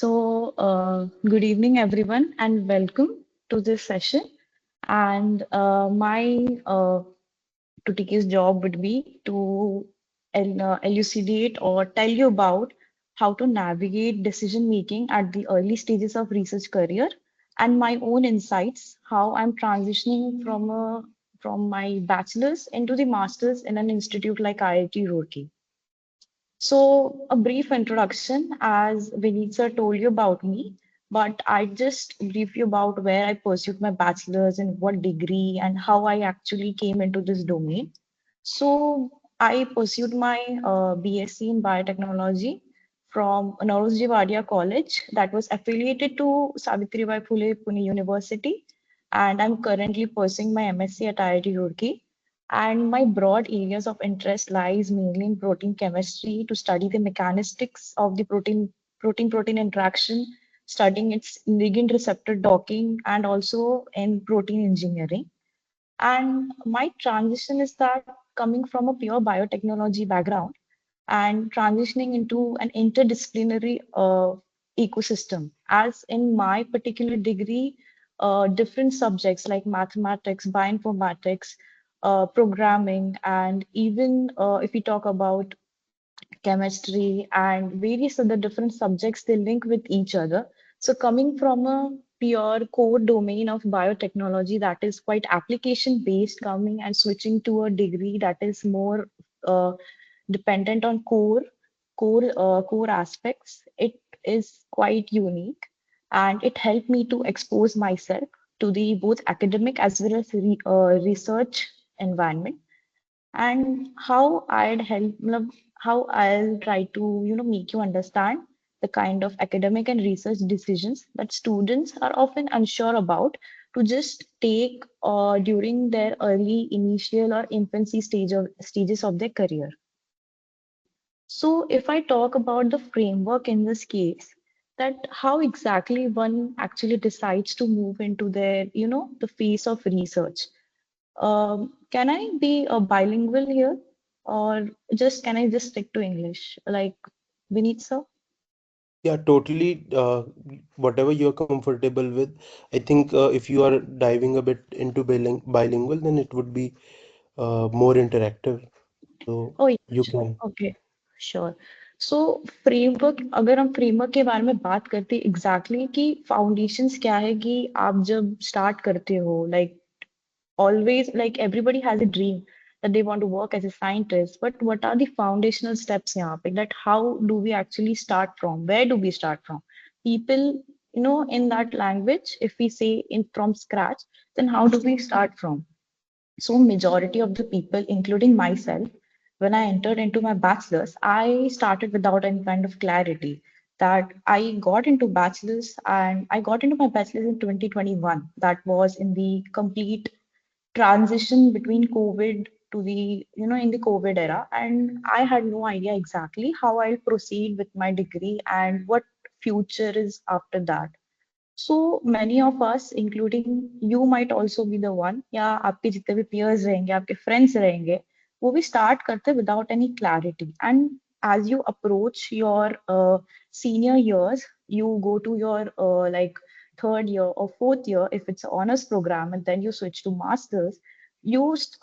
Good evening, everyone, and welcome to this session. And my today's job would be to elucidate or tell you about how to navigate decision making at the early stages of research career and my own insights, how I'm transitioning from my bachelor's into the master's in an institute like IIT Roorkee. So, a brief introduction, as Vinit sir told you about me, but I just brief you about where I pursued my bachelor's and what degree and how I actually came into this domain. So, I pursued my BSc in biotechnology from Nauroji Wadia College that was affiliated to Savitribai Phule Pune University, and I'm currently pursuing my MSc at IIT Roorkee. And my broad areas of interest lies mainly in protein chemistry to study the mechanistics of the protein-protein interaction, studying its ligand receptor docking, and also in protein engineering. And my transition is that coming from a pure biotechnology background and transitioning into an interdisciplinary ecosystem. As in my particular degree, different subjects like mathematics, bioinformatics, programming, and even if we talk about chemistry and various other different subjects, they link with each other. So coming from a pure core domain of biotechnology that is quite application based, coming and switching to a degree that is more uh, dependent on core aspects, it is quite unique, and it helped me to expose myself to the both academic as well as research environment, and how I'd help, how I'll try to, make you understand the kind of academic and research decisions that students are often unsure about to just take during their early initial or infancy stages of their career. So if I talk about the framework in this case, that how exactly one actually decides to move into their, the phase of research. Can I be a bilingual here, or just can I just stick to English? Like Vineet sir? Yeah, totally. Whatever you're comfortable with. I think if you are diving a bit into bilingual, then it would be more interactive. So Oh yeah, you sure. can. Okay, sure. So framework, अगर हम framework के बारे में बात करते हैं exactly कि foundations क्या है कि आप जब स्टार्ट करते हो, like always, like everybody has a dream that they want to work as a scientist, but what are the foundational steps here, that how do we actually start from, where do we start from? People, in that language, if we say in from scratch, then how do we start from? So majority of the people, including myself, when I entered into my bachelor's, I started without any kind of clarity. That I got into bachelor's and I got into my bachelor's in 2021. That was in the complete transition between COVID to the, in the COVID era. And I had no idea exactly how I'll proceed with my degree and what future is after that. So many of us, including you, might also be the one, या आपके जितने भी peers रहेंगे, आपके friends रहेंगे, वो भी start करते without any clarity. And as you approach your senior years, you go to your like third year or fourth year, if it's an honors program, and then you switch to masters, used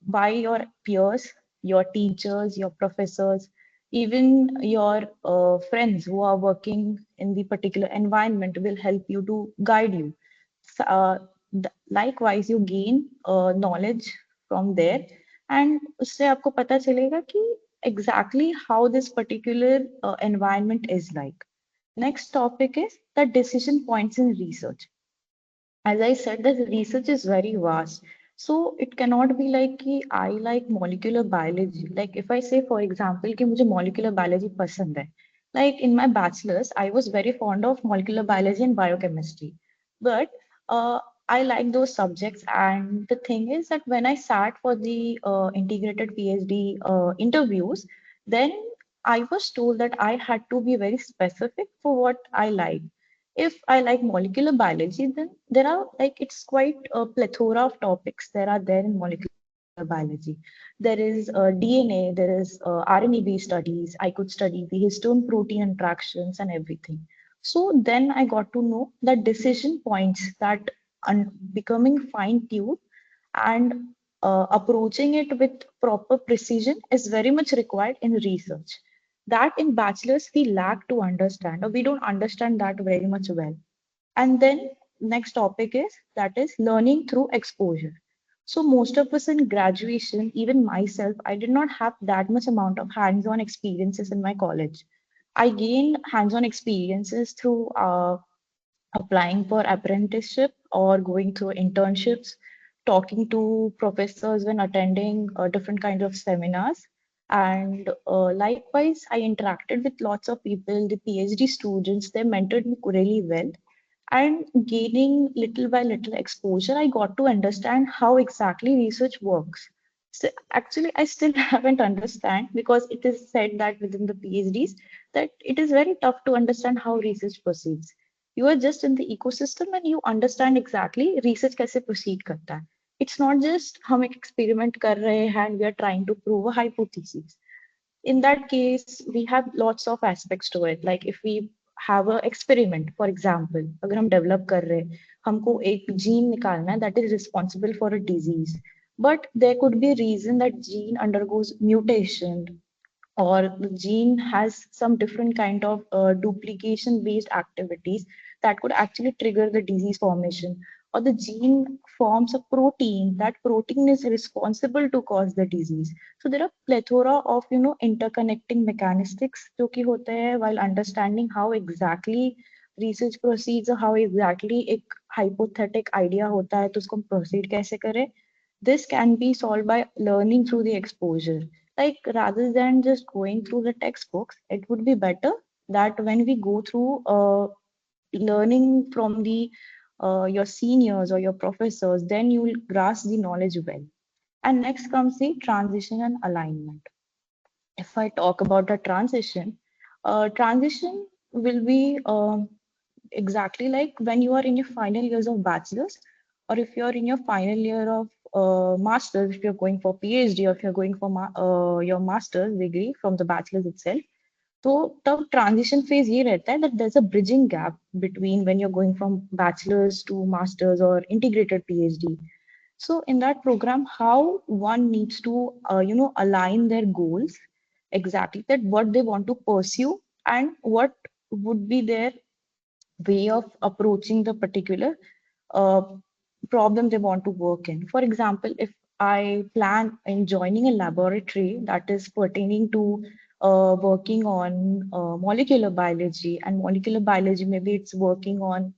by your peers, your teachers, your professors, even your friends who are working in the particular environment will help you to guide you. Likewise, you gain knowledge from there, and उससे आपको पता चलेगा कि exactly how this particular environment is like. Next topic is the decision points in research. As I said, the research is very vast. So it cannot be like कि I like molecular biology. Like if I say, for example, कि मुझे molecular biology पसंद है. Like in my bachelor's, I was very fond of molecular biology and biochemistry. But I like those subjects. And the thing is that when I sat for the integrated PhD interviews, then I was told that I had to be very specific for what I like. If I like molecular biology, then there are like it's quite a plethora of topics there are there in molecular biology. There is DNA, there is RNA-based studies. I could study the histone protein interactions and everything. So then I got to know that decision points that becoming fine-tuned and approaching it with proper precision is very much required in research. That in bachelor's we lack to understand, or we don't understand that very much well. And then next topic is that is learning through exposure. So most of us in graduation, even myself, I did not have that much amount of hands-on experiences in my college. I gained hands-on experiences through applying for apprenticeship or going through internships, talking to professors when attending different kinds of seminars. And likewise, I interacted with lots of people, the PhD students, they mentored me really well. And gaining little by little exposure, I got to understand how exactly research works. So actually, I still haven't understand because it is said that within the PhDs that it is very tough to understand how research proceeds. You are just in the ecosystem and you understand exactly research कैसे proceed करता है. It's not just हम एक experiment कर रहे हैं and we are trying to prove a hypothesis. In that case, we have lots of aspects to it. Like if we have a experiment, for example, अगर हम develop कर रहे हैं, हमको एक gene निकालना है that is responsible for a disease. But there could be a reason that gene undergoes mutation or the gene has some different kind of duplication based activities that could actually trigger the disease formation, or the gene forms a protein, that protein is responsible to cause the disease. So there are plethora of interconnecting mechanistics जो कि होते हैं while understanding how exactly research proceeds, or how exactly एक hypothetic idea होता है तो उसको proceed कैसे करें. This can be solved by learning through the exposure. Like rather than just going through the textbooks, it would be better that when we go through learning from the your seniors or your professors, then you will grasp the knowledge well. And next comes the transition and alignment. If I talk about the transition will be exactly like when you are in your final years of bachelor's, or if you're in your final year of master's, if you're going for PhD, or if you're going for your master's degree from the bachelor's itself. तो तब transition phase ये रहता है that there's a bridging gap between when you're going from bachelor's to master's or integrated PhD. So in that program, how one needs to, align their goals exactly, that what they want to pursue and what would be their way of approaching the particular uh, problem they want to work in. For example, if I plan in joining a laboratory that is pertaining to working on molecular biology, and molecular biology, maybe it's working on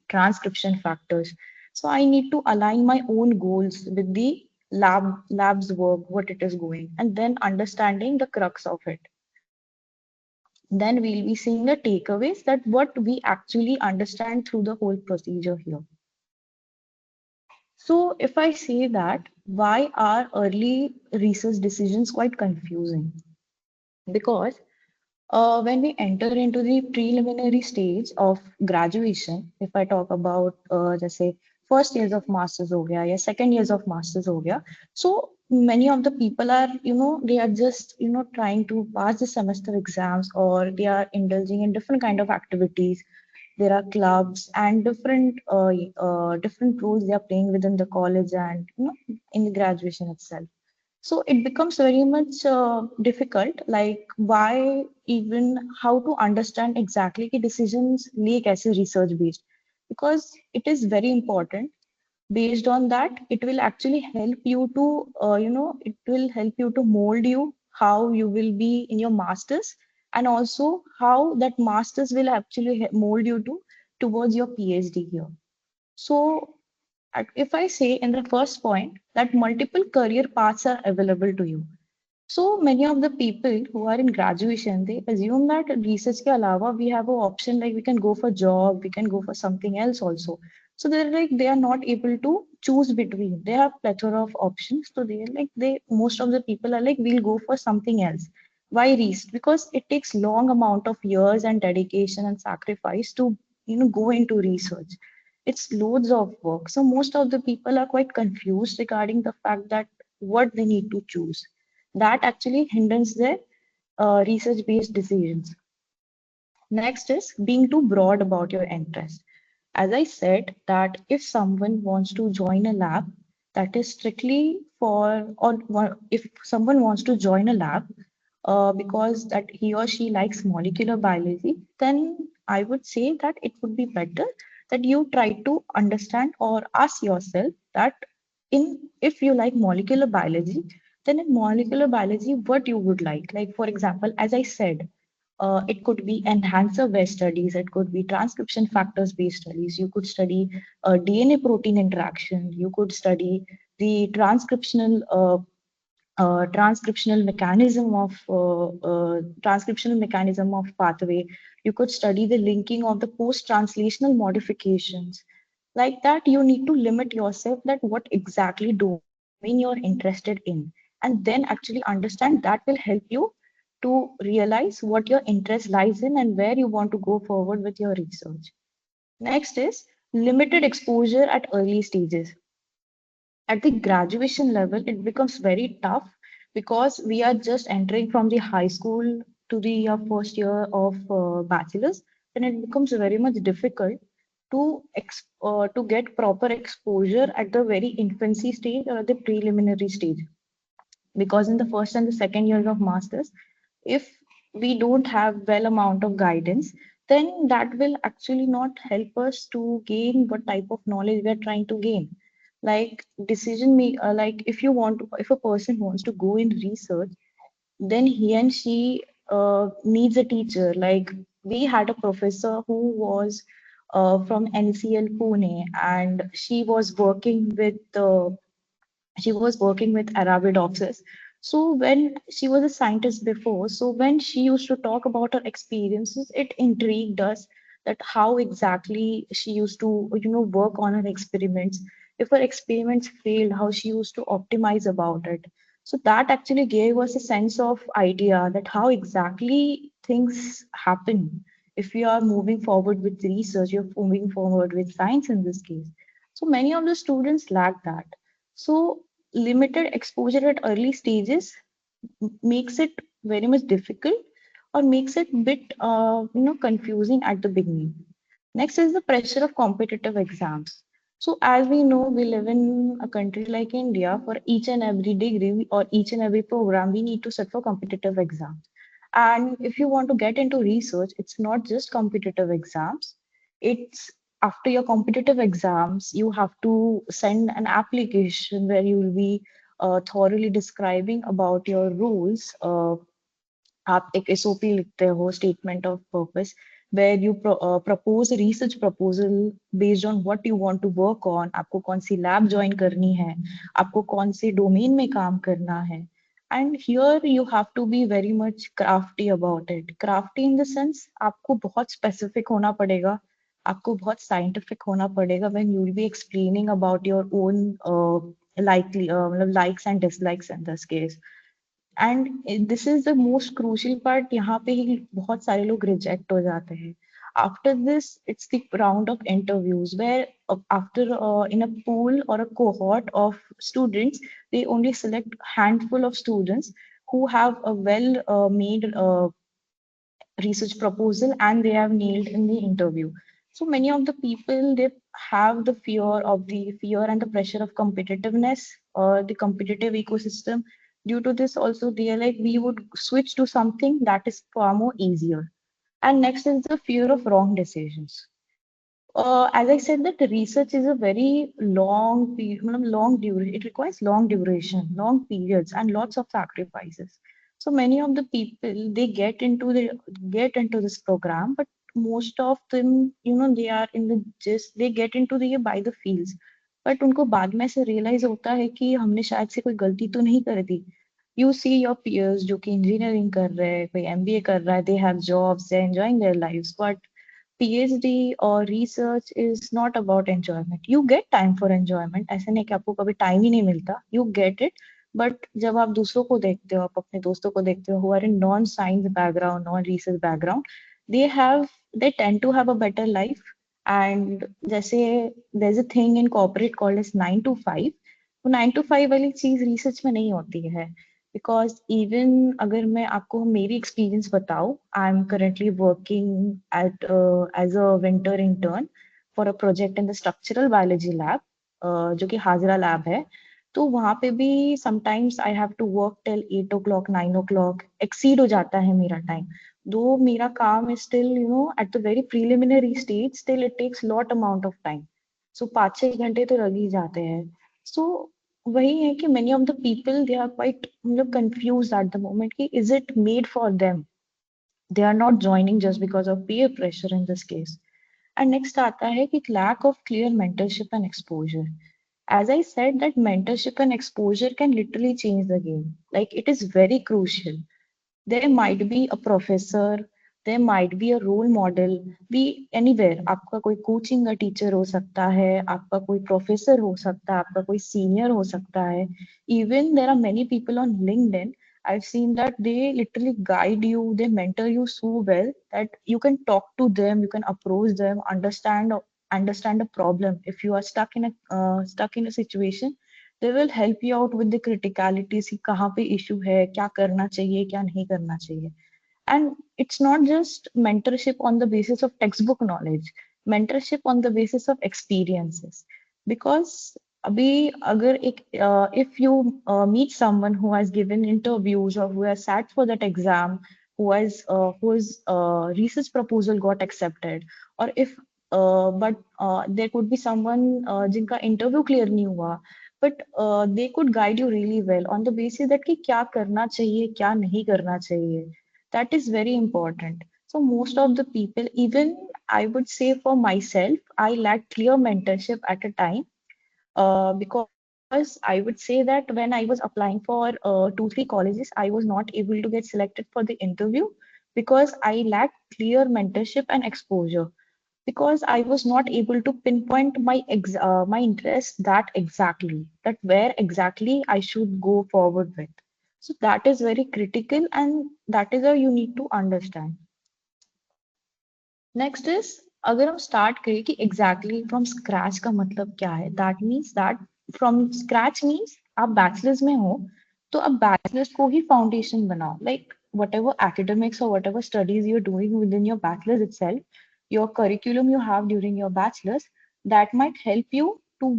transcription factors. So I need to align my own goals with the lab's work, what it is going, and then understanding the crux of it. Then we'll be seeing the takeaways, that what we actually understand through the whole procedure here. So if I say that, why are early research decisions quite confusing? Because when we enter into the preliminary stage of graduation, if I talk about just say first years of masters हो गया या second years of masters हो गया, so many of the people are they are just trying to pass the semester exams, or they are indulging in different kind of activities. There are clubs and different roles they are playing within the college and in the graduation itself. So it becomes very much difficult, like why even how to understand exactly कि decisions लिए कैसे research based, because it is very important. Based on that, it will actually help you to, it will help you to mold you how you will be in your masters, and also how that masters will actually mold you to towards your PhD here. So if I say in the first point that multiple career paths are available to you, so many of the people who are in graduation, they assume that research के अलावा we have an option, like we can go for job, we can go for something else also. So they're like they are not able to choose between. They have plethora of options. So they're like most of the people are like we'll go for something else. Why research? Because it takes long amount of years and dedication and sacrifice to go into research. It's loads of work. So most of the people are quite confused regarding the fact that what they need to choose, that actually hinders their research based decisions. Next is being too broad about your interest. As I said, that if someone wants to join a lab that is strictly or if someone wants to join a lab because that he or she likes molecular biology, then I would say that it would be better that you try to understand or ask yourself that in if you like molecular biology, then in molecular biology, what you would like. Like for example, as I said, it could be enhancer-based studies, it could be transcription factors-based studies. You could study DNA protein interaction. You could study the transcriptional mechanism of pathway. You could study the linking of the post-translational modifications. Like that, you need to limit yourself that what exactly domain you're interested in, and then actually understand that will help you to realize what your interest lies in and where you want to go forward with your research. Next is limited exposure at early stages. At the graduation level, it becomes very tough because we are just entering from the high school to the first year of bachelor's, then it becomes very much difficult to get proper exposure at the very infancy stage or the preliminary stage, because in the first and the second years of masters, if we don't have well amount of guidance, then that will actually not help us to gain what type of knowledge we are trying to gain. Like like if a person wants to go in research, then he and she needs a teacher. Like we had a professor who was from NCL Pune, and she was working with Arabidopsis. So when she was a scientist before, so when she used to talk about her experiences, it intrigued us that how exactly she used to, work on her experiments. If her experiments failed, how she used to optimize about it. So that actually gave us a sense of idea that how exactly things happen. If you are moving forward with research, you're moving forward with science in this case. So many of the students lack that. So limited exposure at early stages makes it very much difficult or makes it a bit confusing at the beginning. Next is the pressure of competitive exams. So as we know, we live in a country like India. For each and every degree or each and every program, we need to sit for competitive exams. And if you want to get into research, it's not just competitive exams. It's after your competitive exams, you have to send an application where you will be thoroughly describing about your rules. आप एक SOP लिखते हो, statement of purpose, where you propose a research proposal based on what you want to work on. आपको कौन सी lab join करनी है, आपको कौन से domain में काम करना है. And here you have to be very much crafty about it. Crafty in the sense आपको बहुत specific होना पड़ेगा, आपको बहुत scientific होना पड़ेगा when you will be explaining about your own likes and dislikes in this case. And this is the most crucial part. यहाँ पे ही बहुत सारे लोग रिजेक्ट हो जाते हैं. After this it's the round of interviews where after in a pool or a cohort of students, they only select handful of students who have a well made research proposal and they have nailed in the interview. So many of the people, they have the fear and the pressure of competitiveness or the competitive ecosystem. Due to this also they are like we would switch to something that is far more easier. And next is the fear of wrong decisions. As I said, that the research is a very long duration. It requires long duration, long periods, and lots of sacrifices. So many of the people they get into this program, but most of them, they are in the just they get into the by the fields. But उनको बाद में से realize होता है कि हमने शायद से कोई गलती तो नहीं कर दी. You see your peers जो कि engineering कर रहे हैं, कोई MBA कर रहा है, they have jobs, they're enjoying their lives, but PhD or research is not about enjoyment. You get time for enjoyment. ऐसे नहीं कि आपको कभी टाइम ही नहीं मिलता. You get it. But जब आप दूसरों को देखते हो, आप अपने दोस्तों को देखते हो who are in non-science background, non-research background, they have they tend to have a better life. And जैसे there's a thing in corporate called as 9 to 5. वो 9 to 5 वाली चीज research में नहीं होती है. बिकॉज इवन अगर मैं आपको मेरी एक्सपीरियंस बताऊं, I am currently working at as a winter intern for a project in the structural biology lab, जो कि हाजरा लैब है। तो वहाँ पे भी sometimes I have to work till 8 o'clock 9 o'clock, exceed हो जाता है मेरा टाइम। दो मेरा काम is still, at the very preliminary stage, still it takes lot amount of time. So 5-6 घंटे तो लग ही जाते हैं। So वही है कि many of the people they are quite मतलब confused at the moment कि is it made for them? They are not joining just because of peer pressure in this case. And next आता है कि lack of clear mentorship and exposure. As I said, that mentorship and exposure can literally change the game. Like it is very crucial. There might be a professor, there might be a role model, be anywhere. आपका कोई coaching का teacher हो सकता है, आपका कोई professor हो सकता है, आपका कोई सीनियर हो सकता है। Even there are many people on LinkedIn. I've seen that they literally guide you, they mentor you so well that you can talk to them, you can approach them, understand a problem. If you are stuck in a situation, they will help you out with the criticalities कि कहाँ पे issue है, क्या करना चाहिए, क्या नहीं करना चाहिए। And it's not just mentorship on the basis of textbook knowledge, mentorship on the basis of experiences. Because abhi, agar if you meet someone who has given interviews or who has sat for that exam, whose research proposal got accepted, or if but there could be someone जिनका interview clear नहीं हुआ, but they could guide you really well on the basis that कि क्या करना चाहिए, क्या नहीं करना चाहिए. That is very important. So most of the people, even I would say for myself, I lacked clear mentorship at a time, because I would say that when I was applying for 2-3 colleges, I was not able to get selected for the interview because I lacked clear mentorship and exposure, because I was not able to pinpoint my interest that exactly, that where exactly I should go forward with. So that is very critical, and that is how you need to understand. Next is, अगर हम start करें कि exactly from scratch का मतलब क्या है, that means that from scratch means आप bachelors में हो, तो अब बैचलर्स को ही फाउंडेशन बनाओ, like what ever academics or whatever studies you're doing within your bachelor's itself, your curriculum you have during your bachelor's, that might help you to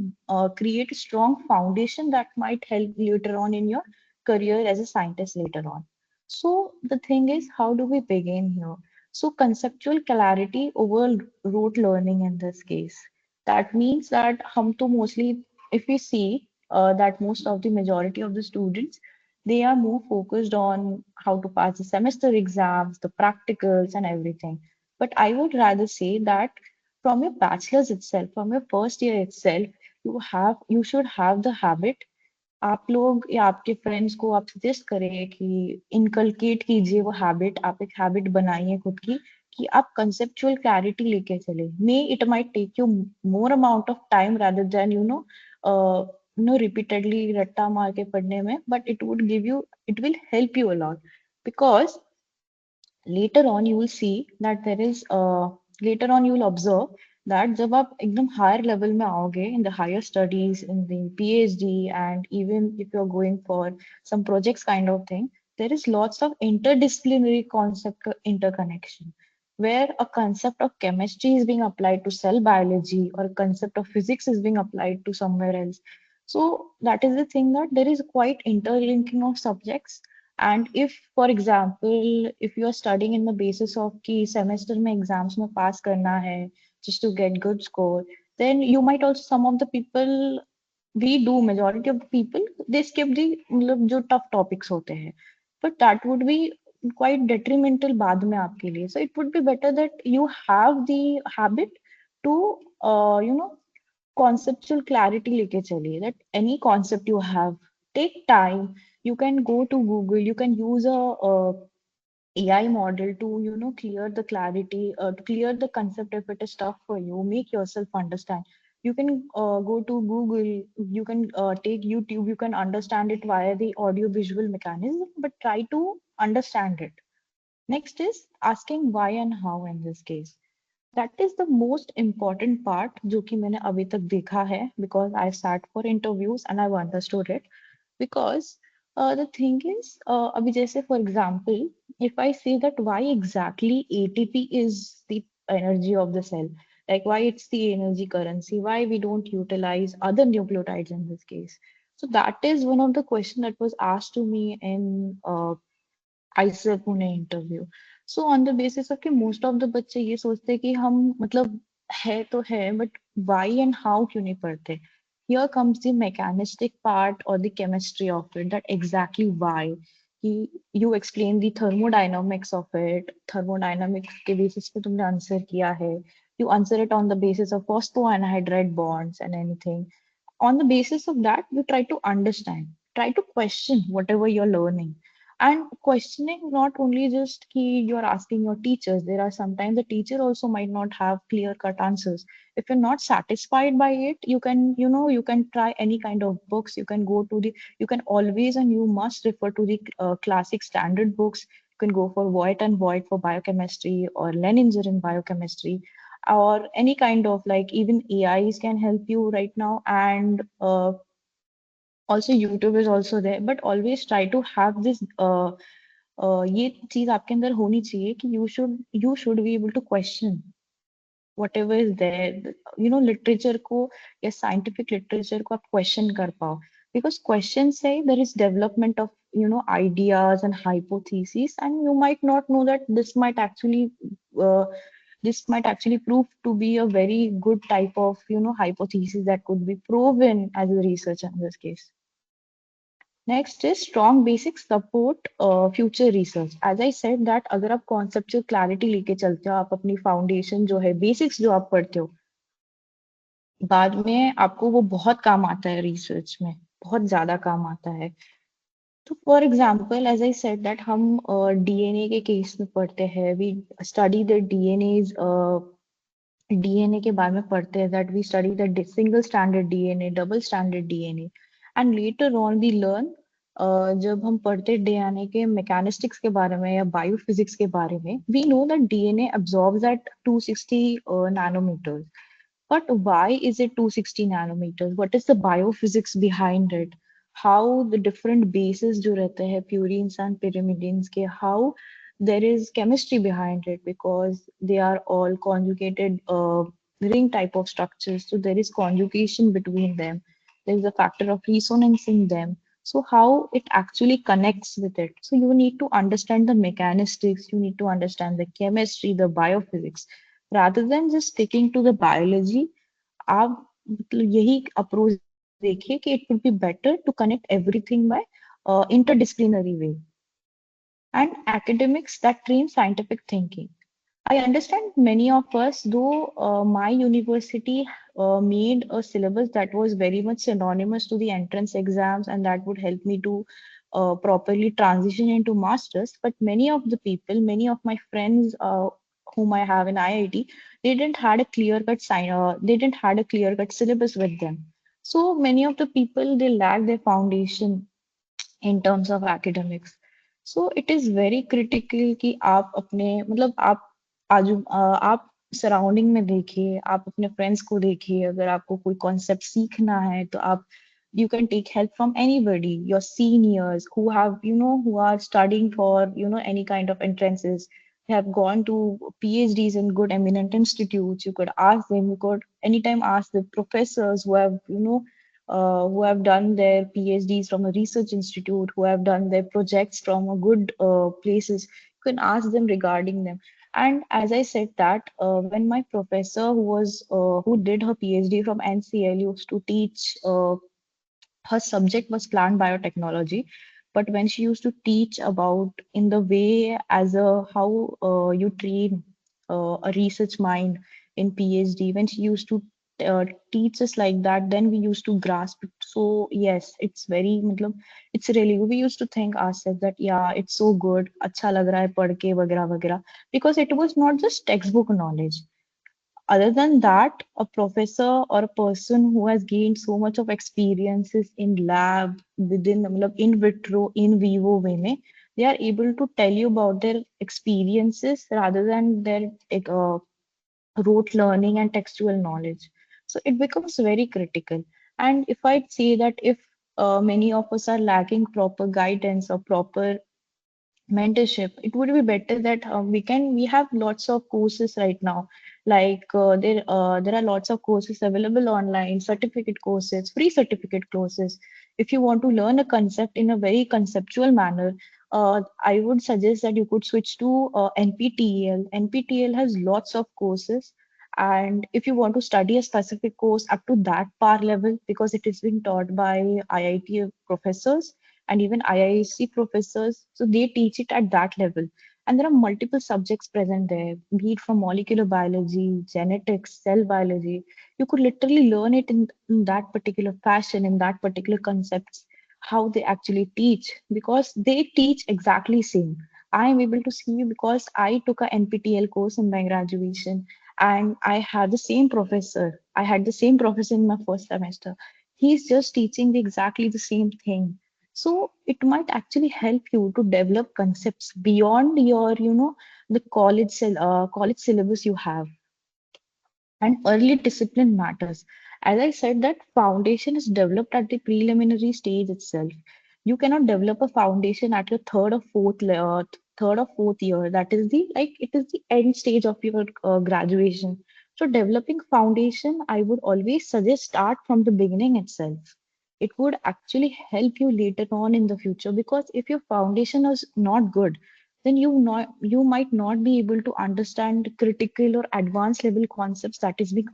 create a strong foundation that might help later on in your career as a scientist later on. So the thing is, how do we begin here? So conceptual clarity over rote learning in this case. That means that hum to mostly, if we see that most of the majority of the students, they are more focused on how to pass the semester exams, the practicals and everything. But I would rather say that from your bachelor's itself, from your first year itself, you should have the habit, आप लोग या आपके friends को आप suggest करें कि inculcate कीजिए वो हैबिट, आप एक हैबिट बनाइए खुद की कि आप कंसेप्चुअल क्लैरिटी लेके चले। May it might take you more amount of time rather than repeatedly रट्टा मार के पढ़ने में, but it would give you, it will help you a lot, because later on you will see that there is later on you will observe that जब आप एकदम higher level में आओगे in the higher studies, in the PhD, and even if you're going for some projects kind of thing, there is lots of interdisciplinary concept interconnection, where a concept of chemistry is being applied to cell biology, or a concept of physics is being applied to somewhere else. So that is the thing, that there is quite interlinking of subjects. And if, for example, if you are studying in the basis of कि semester में exams में pass करना है just to get good score, then you might also, some of the people, we do, majority of the people, they skip the मतलब जो tough topics होते हैं, but that would be quite detrimental बाद में आपके लिए. So it would be better that you have the habit to you know conceptual clarity लेके चलिए, that any concept you have, take time, you can go to Google, you can use a AI model to clear the clarity, to clear the concept if it is tough for you, make yourself understand. You can go to Google, you can take YouTube, you can understand it via the audio visual mechanism, but try to understand it. Next is asking why and how in this case. That is the most important part जो कि मैंने अभी तक देखा है, because I sat for interviews and I've understood it. Because The thing is, अभी जैसे for example, if I say that why exactly ATP is the energy of the cell, like why it's the energy currency, why we don't utilize other nucleotides in this case. So that is one of the question that was asked to me in ICL Pune interview so on the basis of कि most of the बच्चे ये सोचते हैं कि हम मतलब है तो है बट व्हाई एंड हाउ क्यों नहीं पढ़ते here comes the mechanistic part और the chemistry of it that exactly why कि you explain the thermodynamics of it thermodynamics के बेसिस पे तुमने आंसर किया है you answer it on the basis of phosphoanhydride bonds and anything on the basis of that you try to understand try to question whatever you're learning and questioning not only just ki you're asking your teachers there are sometimes the teacher also might not have clear cut answers if you're not satisfied by it you can you can try any kind of books you can go to the you can always and you must refer to the classic standard books you can go for Voigt and Voigt for biochemistry or Leninger in biochemistry or any kind of like even AIs can help you right now and also YouTube is also there but always try to have this ये चीज आपके अंदर होनी चाहिए कि you should be able to question whatever is there literature को या scientific literature को आप question कर पाओ because question say there is development of ideas and hypotheses and you might not know that uh, this might actually prove to be a very good type of hypothesis that could be proven as a research in this case. Next is strong basic support future research. As I said that अगर आप conceptual clarity लेके चलते हो आप अपनी foundation जो है basics जो आप पढ़ते हो बाद में आपको वो बहुत काम आता है रिसर्च में बहुत ज्यादा काम आता है तो for example as I said that हम डीएनए के केस में पढ़ते हैं वी स्टडी द डीएनए के बारे में पढ़ते हैं that we study the single standard DNA double standard DNA and later on we learn जब हम पढ़ते डीएनए के मैकेनिस्टिक्स के बारे में या बायोफिजिक्स के बारे में we know that DNA absorbs at 260 nanometre but why is it 260 nanometers? What is the biophysics behind it? How the different bases जो रहते हैं purines and pyrimidines के how there is chemistry behind it because they are all conjugated ring type of structures. So there is conjugation between them. There is a factor of resonance in them. So how it actually connects with it. So you need to understand the mechanistics, you need to understand the chemistry, the biophysics rather than just sticking to the biology आप मतलब यही approach देखिए कि it would be better to connect everything by interdisciplinary way and academics that train scientific thinking. I understand many of us, though my university made a syllabus that was very much synonymous to the entrance exams and that would help me to properly transition into masters. But many of the people, many of my friends whom I have in IIT, they didn't had a clear cut they didn't had a clear cut syllabus with them. So many of the people they lack their foundation in terms of academics. So it is very critical कि आप अपने मतलब आप surrounding में देखिए आप अपने friends को देखिए अगर आपको कोई कॉन्सेप्ट सीखना है तो आप you can take help from anybody your seniors who have who are studying for any kind of entrances have gone to PhDs in good eminent institutes you could ask them you could anytime ask the professors who have who have done their PhDs from a research institute, who have done their projects from a good places. You can ask them regarding them. And as I said that when my professor who did her PhD from NCL used to teach her subject was plant biotechnology but when she used to teach about in the way as a how you train a research mind in PhD when she used to uh, teach us like that then we used to grasp it so yes it's very matlab, it's really we used to think ourselves that yeah it's so good अच्छा लग रहा है पढ़ के वगैरह वगैरह because it was not just textbook knowledge other than that, a professor or a person who has gained so much of experiences in lab, within मतलब in vitro, in vivo way में, they are able to tell you about their experiences rather than their uh, rote learning and textual knowledge. So it becomes very critical. And if I'd say that if many of us are lacking proper guidance or proper mentorship. It would be better that we have lots of courses right now, like there are lots of courses available online, certificate courses, free certificate courses. If you want to learn a concept in a very conceptual manner, I would suggest that you could switch to NPTEL. NPTEL has lots of courses, and if you want to study a specific course up to that par level, because it is being taught by IIT professors and even IIC professors. So they teach it at that level. And there are multiple subjects present there, be it from molecular biology, genetics, cell biology. You could literally learn it in that particular fashion, in that particular concepts, how they actually teach, because they teach exactly same. I am able to see because I took a NPTEL course in my graduation and I had the same professor. I had the same professor in my first semester. He's just teaching exactly the same thing, so it might actually help you to develop concepts beyond your, the college syllabus you have. And early discipline matters. As I said, that foundation is developed at the preliminary stage itself. You cannot develop a foundation at your third or fourth year. That is the like it is the end stage of your graduation. So developing foundation, I would always suggest start from the beginning itself. It would actually help you later on in the future, because if your foundation is not good, then you might not be able to understand critical or advanced level concepts that is being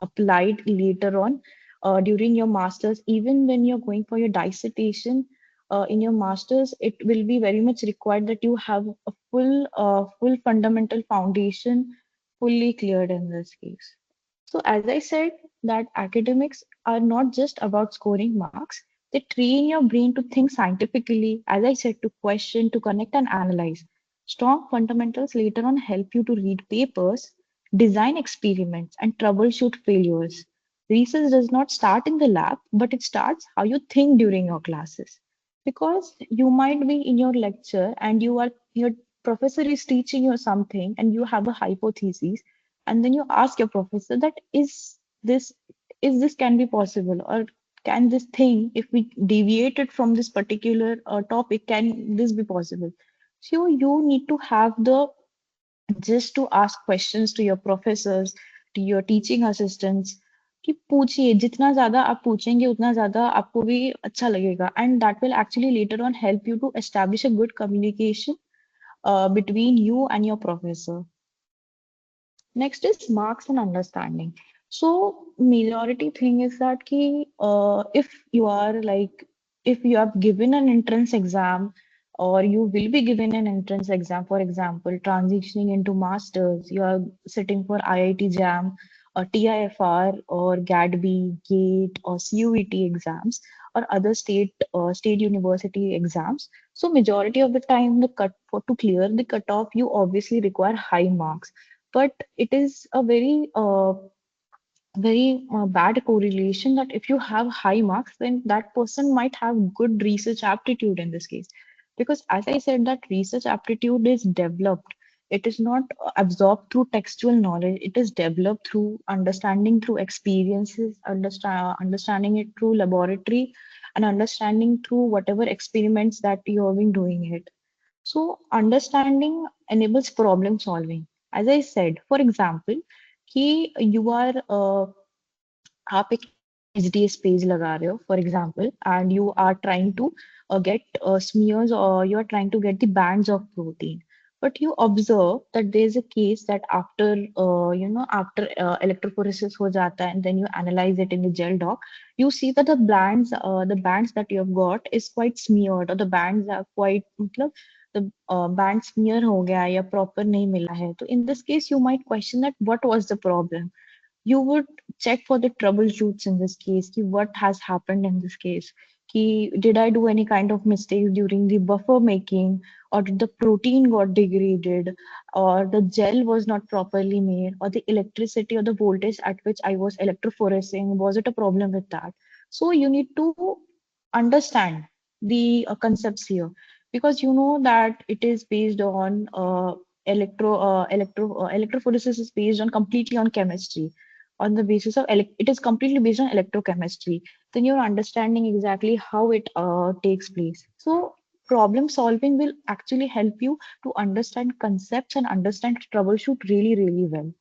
applied later on during your masters. Even when you're going for your dissertation in your masters, it will be very much required that you have a full fundamental foundation fully cleared in this case. So, as I said, that academics are not just about scoring marks, they train your brain to think scientifically, as I said, to question, to connect, and analyze. Strong fundamentals later on help you to read papers, design experiments, and troubleshoot failures. Research does not start in the lab, but it starts how you think during your classes. Because you might be in your lecture and your professor is teaching you something and you have a hypothesis, and then you ask your professor that this this can be possible, or can this thing, if we deviate it from this particular topic, can this be possible? So you need to have the just to ask questions to your professors, to your teaching assistants, कि पूछिए, जितना ज्यादा आप पूछेंगे उतना ज्यादा आपको भी अच्छा लगेगा, and that will actually later on help you to establish a good communication between you and your professor. Next is marks and understanding. So majority thing is that if you are like if you have given an entrance exam or you will be given an entrance exam, for example, transitioning into masters, you are sitting for IIT JAM or TIFR or GADB, GATE or CUET exams or other state university exams. So majority of the time the cut for to clear the cutoff, you obviously require high marks, but it is a very bad correlation that if you have high marks, then that person might have good research aptitude in this case. Because as I said, that research aptitude is developed. It is not absorbed through textual knowledge. It is developed through understanding, through experiences, understanding it through laboratory, and understanding through whatever experiments that you have been doing it. So understanding enables problem solving. As I said, for example, कि you are आप एक HDS page लगा रहे हो, for example, and you are trying to get smears, or you are trying to get the bands of protein. But you observe that there is a case that after electrophoresis हो जाता है, and then you analyze it in the gel doc, you see that the bands that you have got is quite smeared, or the bands are quite मतलब the band smear हो गया या proper नहीं मिला है. तो in this case, you might question that what was the problem. You would check for the troubleshoots in this case. Ki what has happened in this case? Ki did I do any kind of mistakes during the buffer making, or did the protein got degraded, or the gel was not properly made, or the electricity or the voltage at which I was electrophoresing, was it a problem with that? So you need to understand the concepts here, because you know that it is based on electrophoresis is based on completely on chemistry. on the basis of it is completely based on electrochemistry, then you're understanding exactly how it takes place. So problem solving will actually help you to understand concepts and understand troubleshoot really, really well.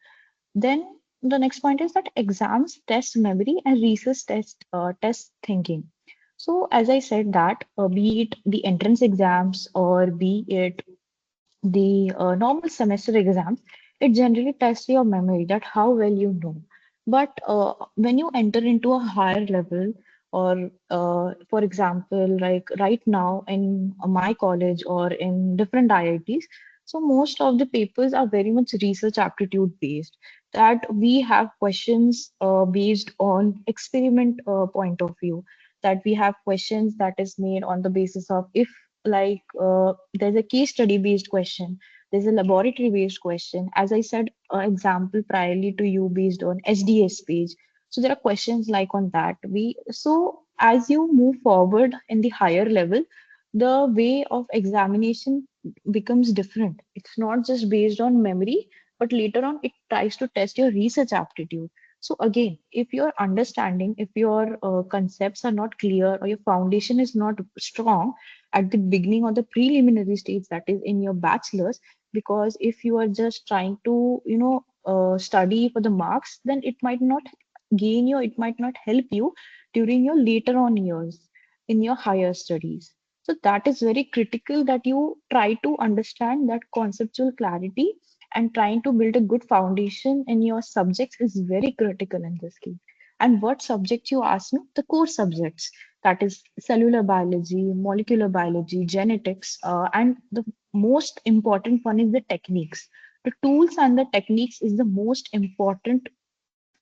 Then the next point is that exams test memory and research test thinking. So as I said that be it the entrance exams or be it the normal semester exams, it generally tests your memory, that how well you know. But when you enter into a higher level, or for example, like right now in my college or in different IITs, so most of the papers are very much research aptitude based. That we have questions based on experiment point of view. That we have questions that is made on the basis of if like there's a case study based question, there's a laboratory based question, as I said example priorly to you based on SDS page. So there are questions like on that we, so as you move forward in the higher level, the way of examination becomes different. It's not just based on memory, but later on it tries to test your research aptitude. So again, if your understanding, if your concepts are not clear or your foundation is not strong at the beginning or the preliminary stage, that is in your bachelor's, because if you are just trying to study for the marks, then it might not gain you, it might not help you during your later on years in your higher studies. So that is very critical that you try to understand that conceptual clarity, and trying to build a good foundation in your subjects is very critical in this case. And what subjects you ask me? The core subjects, that is cellular biology, molecular biology, genetics, and the most important one is the techniques. The tools and the techniques is the most important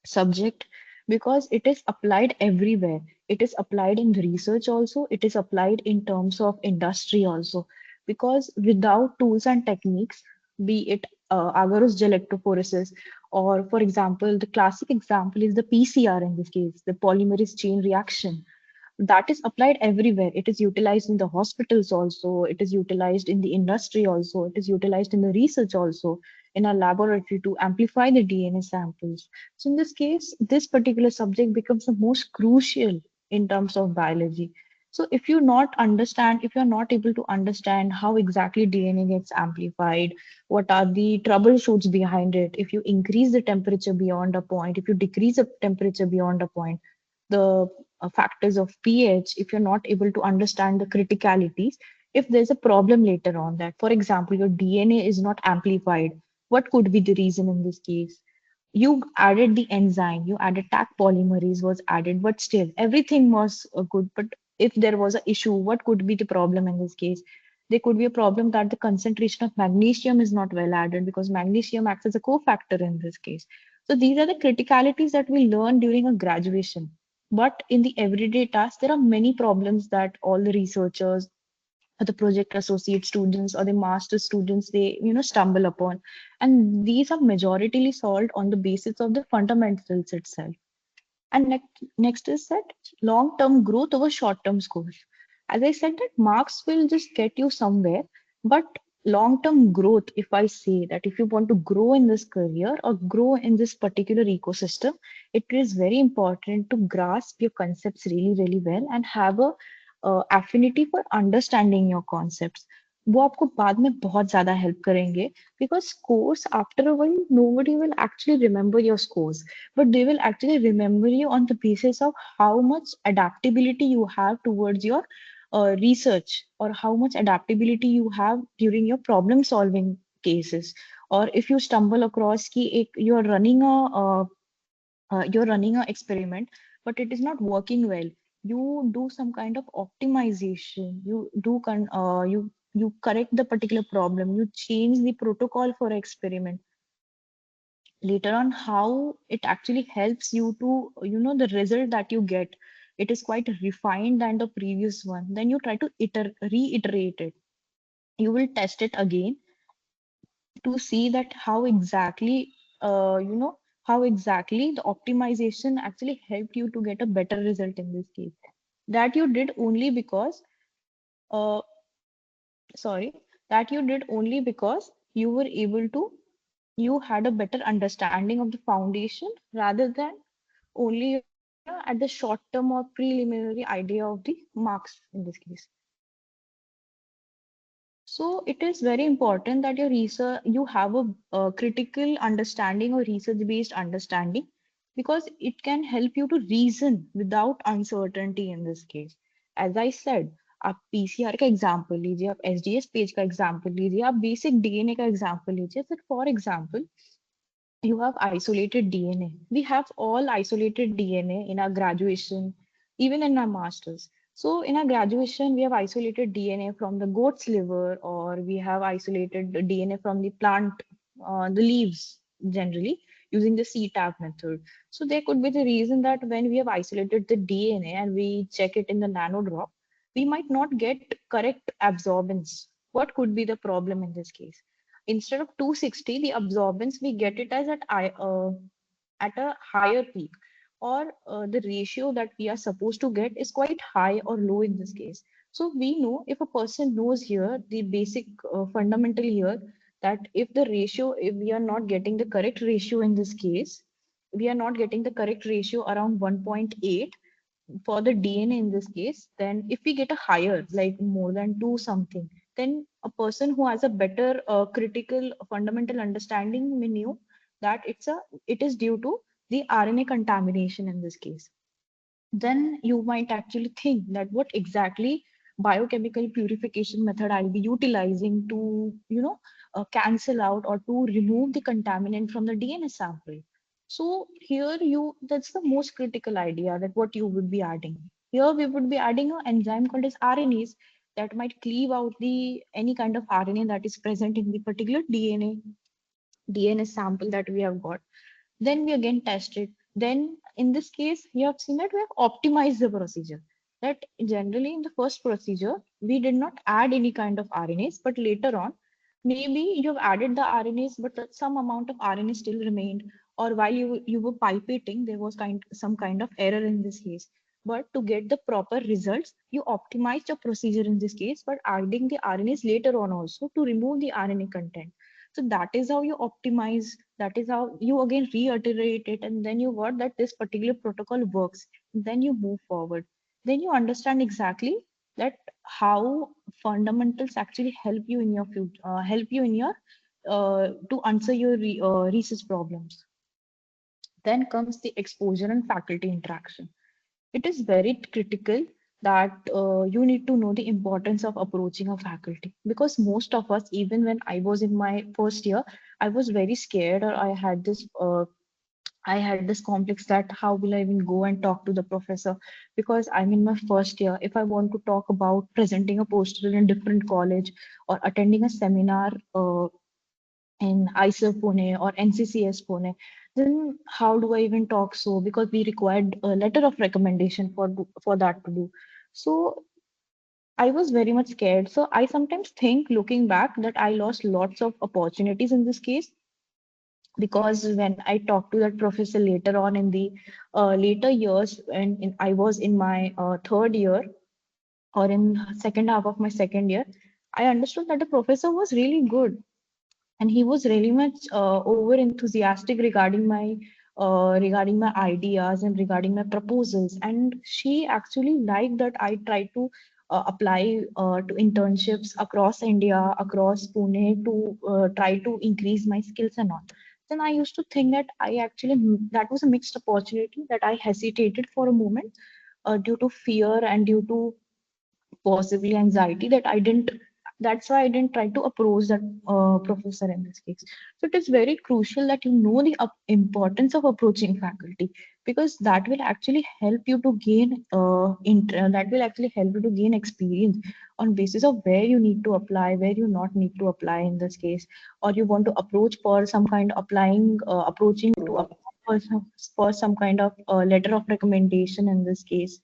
subject, because it is applied everywhere. It is applied in research also, it is applied in terms of industry also. Because without tools and techniques, be it agarose gel electrophoresis, or for example, the classic example is the PCR in this case, the polymerase chain reaction, that is applied everywhere. It is utilized in the hospitals also, it is utilized in the industry also, it is utilized in the research also, in a laboratory to amplify the DNA samples. So in this case, this particular subject becomes the most crucial in terms of biology. So if you not understand, if you're not able to understand how exactly DNA gets amplified, what are the troubleshoots behind it, if you increase the temperature beyond a point, if you decrease the temperature beyond a point, the factors of pH, if you're not able to understand the criticalities, if there's a problem later on, that, for example, your DNA is not amplified, what could be the reason in this case? You added the enzyme, you added Taq polymerase was added, but still everything was good. But if there was an issue, what could be the problem in this case? There could be a problem that the concentration of magnesium is not well added, because magnesium acts as a cofactor in this case. So these are the criticalities that we learn during a graduation. But in the everyday task, there are many problems that all the researchers or the project associate students or the master students, they stumble upon, and these are majoritarily solved on the basis of the fundamentals itself. And next is that long-term growth over short-term scores. As I said, that marks will just get you somewhere, but long-term growth, if I say that if you want to grow in this career or grow in this particular ecosystem, it is very important to grasp your concepts really, really well and have a affinity for understanding your concepts. वो आपको बाद में बहुत ज्यादा help करेंगे, because scores after a while nobody will actually remember your scores, but they will actually remember you on the basis of how much adaptability you have towards your research, or how much adaptability you have during your problem solving cases. Or if you stumble across ki you're running a experiment, but it is not working well, you do some kind of optimization, you correct the particular problem, you change the protocol for experiment. Later on, how it actually helps you to, the result that you get, it is quite refined than the previous one, then you try to reiterate it. You will test it again to see that how exactly uh, you know how exactly the optimization actually helped you to get a better result in this case. That you did only because uh, sorry, that you did only because you were able to you had a better understanding of the foundation rather than only, at the short term or preliminary idea of the marks in this case. So it is very important that your research you have a critical understanding or research based understanding, because it can help you to reason without uncertainty in this case. As I said, आप PCR का example लीजिए, आप SDS page का example लीजिए, आप basic DNA का example लीजिए. फिर for example, you have isolated DNA. We have all isolated DNA in our graduation, even in our masters. So in our graduation, we have isolated DNA from the goat's liver, or we have isolated the DNA from the plant, the leaves generally using the CTAB method. So there could be the reason that when we have isolated the DNA and we check it in the nanodrop, we might not get correct absorbance. What could be the problem in this case? Instead of 260, the absorbance we get it as at a higher peak, or the ratio that we are supposed to get is quite high or low in this case. So we know, if a person knows here the basic fundamental here, that if the ratio, if we are not getting the correct ratio in this case, we are not getting the correct ratio around 1.8 for the DNA in this case, then if we get a higher, like more than two something, then a person who has a better critical fundamental understanding may know that it is due to the RNA contamination in this case. Then you might actually think that what exactly biochemical purification method I'll be utilizing to, cancel out or to remove the contaminant from the DNA sample. So here that's the most critical idea, that what you would be adding. Here we would be adding an enzyme called as RNAs that might cleave out the any kind of RNA that is present in the particular DNA sample that we have got. Then we again test it. Then in this case, you have seen that we have optimized the procedure. That generally in the first procedure, we did not add any kind of RNAs, but later on, maybe you've added the RNAs, but that some amount of RNA still remained. Or while you were pipetting, there was some kind of error in this case. But to get the proper results, you optimized your procedure in this case, but adding the RNAs later on also to remove the RNA content. So that is how you optimize, that is how you again reiterate it, and then you got that this particular protocol works. Then you move forward. Then you understand exactly that how fundamentals actually help you in your future, help you in your to answer your research problems. Then comes the exposure and faculty interaction. It is very critical that you need to know the importance of approaching a faculty, because most of us, even when I was in my first year, I was very scared, or I had this complex that how will I even go and talk to the professor, because I'm in my first year. If I want to talk about presenting a poster in a different college or attending a seminar in ISER Pune or NCCS Pune, then how do I even talk so? Because we required a letter of recommendation for that to do. So I was very much scared. So I sometimes think, looking back, that I lost lots of opportunities in this case, because when I talked to that professor later on in the later years, and I was in my third year or in second half of my second year, I understood that the professor was really good, and he was really much over enthusiastic regarding my ideas and regarding my proposals. And she actually liked that I tried to apply to internships across India, across Pune, to try to increase my skills and all. Then I used to think that that was a mixed opportunity, that I hesitated for a moment due to fear and due to possibly anxiety, that's why I didn't try to approach that professor in this case. So it is very crucial that you know the importance of approaching faculty, because that will actually help you to that will actually help you to gain experience on basis of where you need to apply, where you not need to apply in this case, or you want to approach for some kind of approaching to apply for some kind of letter of recommendation in this case.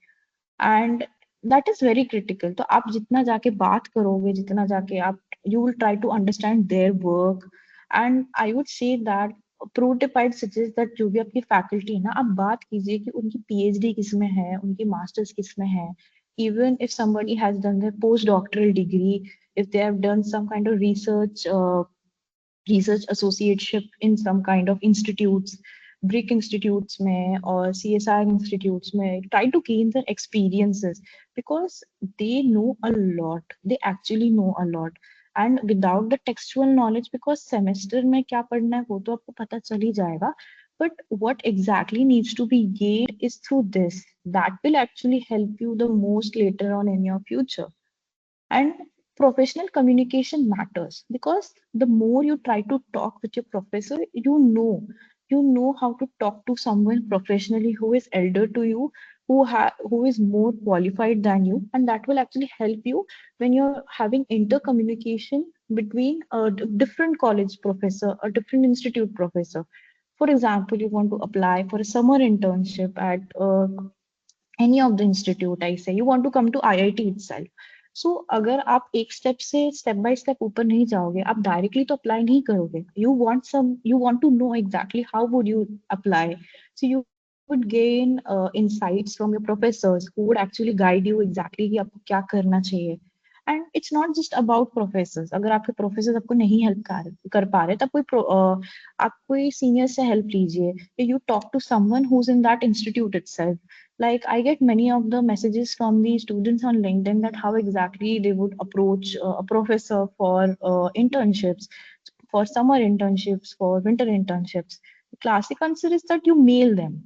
And that is very critical. तो आप जितना जाके बात करोगे, जितना जाके आप you will try to understand their work. And I would say that pro tip I'd suggest that जो भी आपकी faculty है ना, आप बात कीजिए कि उनकी PhD किस में है, उनकी masters किस में है. Even if somebody has done their postdoctoral degree, if they have done some kind of research research associateship in some kind of institutes, brick institutes mein or CSR institutes mein, try to gain their experiences because they know a lot. They actually know a lot. And without the textual knowledge, because semester में क्या पढ़ना है वो तो आपको पता चल ही जाएगा. But what exactly needs to be gained is through this. That will actually help you the most later on in your future. And professional communication matters because the more you try to talk with your professor, you know how to talk to someone professionally who is elder to you, who is more qualified than you, and that will actually help you when you're having intercommunication between a different college professor, a different institute professor. For example, you want to apply for a summer internship at any of the institute, I say you want to come to IIT itself. So अगर आप एक step से step by step ऊपर नहीं जाओगे, आप directly तो apply नहीं करोगे. You want to know exactly how would you apply. So you would gain insights from your professors who would actually guide you exactly कि आपको क्या करना चाहिए. And it's not just about professors. अगर आपके प्रोफेसर आपको नहीं हेल्प कर पा रहे, तब आप कोई सीनियर से हेल्प लीजिए. You talk to someone who is in that institute itself. Like I get many of the messages from the students on LinkedIn that how exactly they would approach a professor for internships, for summer internships, for winter internships. The classic answer is that you mail them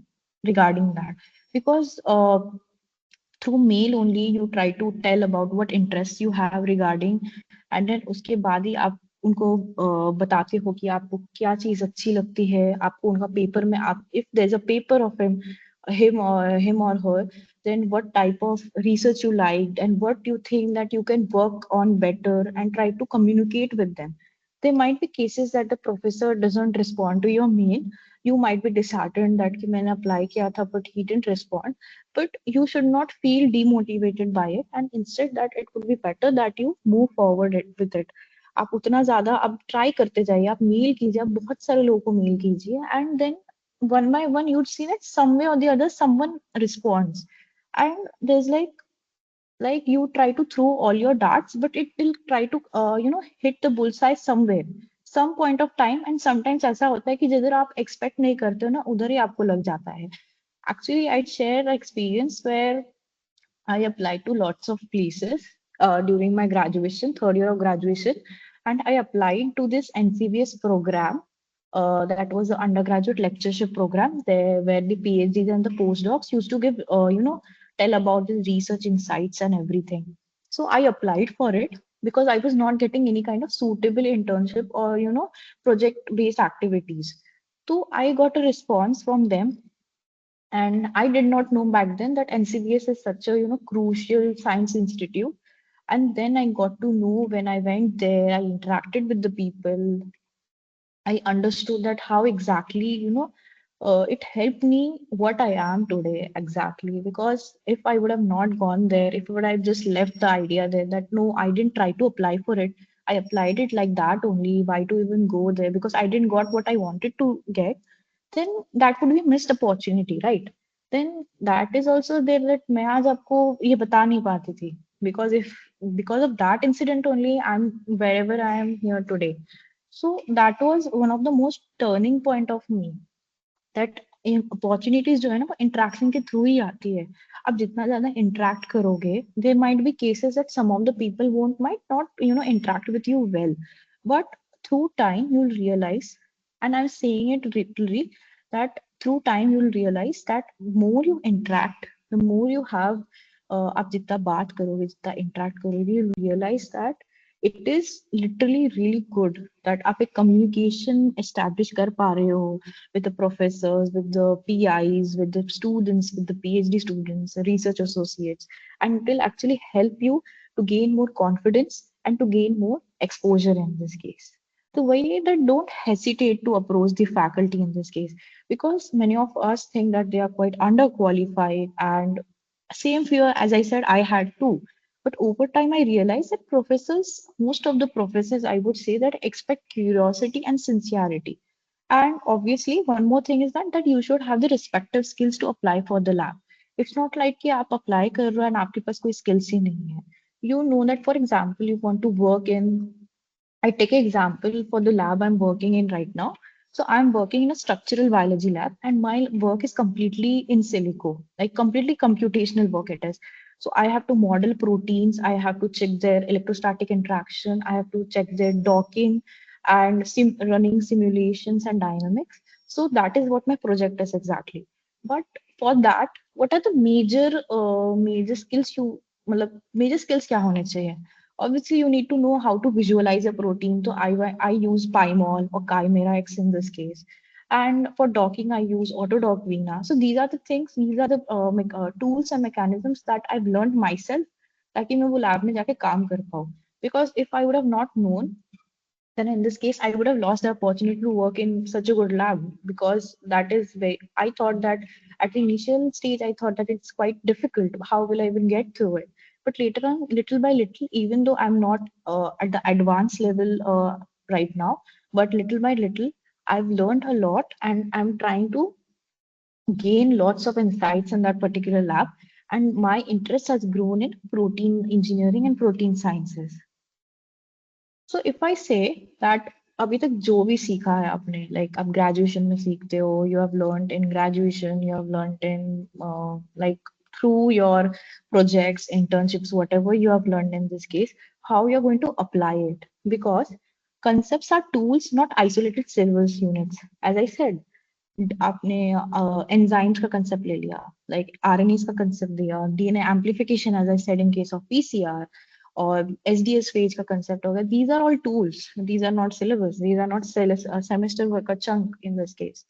regarding that, because through mail only you try to tell about what interests you have regarding, and then उसके बाद ही आप उनको बताते हो कि आपको क्या चीज अच्छी लगती है. आपको उनका पेपर में आप if there's a paper of him or her, then what type of research you liked and what you think that you can work on better, and try to communicate with them. There might be cases that the professor doesn't respond to your mail. You might be disheartened that कि मैंने apply किया था but he didn't respond, but you should not feel demotivated by it, and instead that it would be better that you move forward with it. आप उतना ज्यादा अब try करते जाइए, आप मेल कीजिए, आप बहुत सारे लोगों को मेल कीजिए, and then one by one you'd see that some way or the other someone responds. And there's like you try to throw all your darts, but it will try to hit the bullseye somewhere, some point of time. And sometimes ऐसा होता है कि जिधर आप expect नहीं करते हो ना, उधर ही आपको लग जाता है. Actually, I'd share an experience where I applied to lots of places during my graduation, third year of graduation, and I applied to this NCBS program. That was the undergraduate lectureship program there, where the PhDs and the postdocs used to give, tell about the research insights and everything. So I applied for it because I was not getting any kind of suitable internship or, project-based activities. So I got a response from them, and I did not know back then that NCBS is such a crucial science institute. And then I got to know when I went there, I interacted with the people, I understood that how exactly, it helped me what I am today exactly. Because if I would have not gone there, if I would have just left the idea there that no, I didn't try to apply for it. I applied it like that only. Why to even go there? Because I didn't got what I wanted to get, then that would be missed opportunity, right? Then that is also there that मैं आज आपको ये बता नहीं पाती थी, because if because of that incident only I'm wherever I am here today. So that was one of the most turning point of me, that opportunities जो है ना वो इंटरेक्शन के थ्रू ही आती है. आप जितना ज्यादा इंटरेक्ट करोगे, there might be cases that some of the people won't might not interact with you well, but through time you will realise, and I'm saying it literally, that through time you'll realize that more you interact, the more you have, आप जितना बात करोगे, जितना interact करोगे, you realize that it is literally really good that आप एक communication establish कर पा रहे हो with the professors, with the PIs, with the students, with the PhD students, research associates, and it will actually help you to gain more confidence and to gain more exposure in this case. The way that don't hesitate to approach the faculty in this case, because many of us think that they are quite underqualified, and same fear as I said I had too. But over time, I realized that most of the professors, I would say, that expect curiosity and sincerity. And obviously, one more thing is that you should have the respective skills to apply for the lab. It's not like कि आप apply कर रहे हो and आपके पास कोई skills ही नहीं है. You know that, for example, you want to work in I take an example for the lab I'm working in right now. So I'm working in a structural biology lab, and my work is completely in silico, like completely computational work it is. So I have to model proteins, I have to check their electrostatic interaction, I have to check their docking and running simulations and dynamics. So that is what my project is exactly. But for that, what are the major skills मतलब major skills क्या होने चाहिए? Obviously, you need to know how to visualize a protein. So I use Pymol or Chimera X in this case. And for docking, I use Autodoc Vina. So these are the things, these are the tools and mechanisms that I've learned myself ताकि मैं वो lab में जाके काम कर पाऊँ. Because if I would have not known, then in this case, I would have lost the opportunity to work in such a good lab because that is very, I thought that at the initial stage, I thought that it's quite difficult. How will I even get through it? But later on, little by little, even though I'm not at the advanced level right now, but little by little, I've learned a lot and I'm trying to gain lots of insights in that particular lab. And my interest has grown in protein engineering and protein sciences. So if I say that अभी तक जो भी सीखा है आपने like आप graduation में सीखते हो you have learned in graduation you have learned in like through your projects internships whatever you have learned in this case how you're going to apply it because concepts are tools not isolated syllabus units as I said आपने enzymes का concept ले लिया like RNAs का concept दिया DNA amplification as I said in case of PCR और SDS phase का concept हो गया these are all tools these are not syllabus these are not semester work a chunk in this case.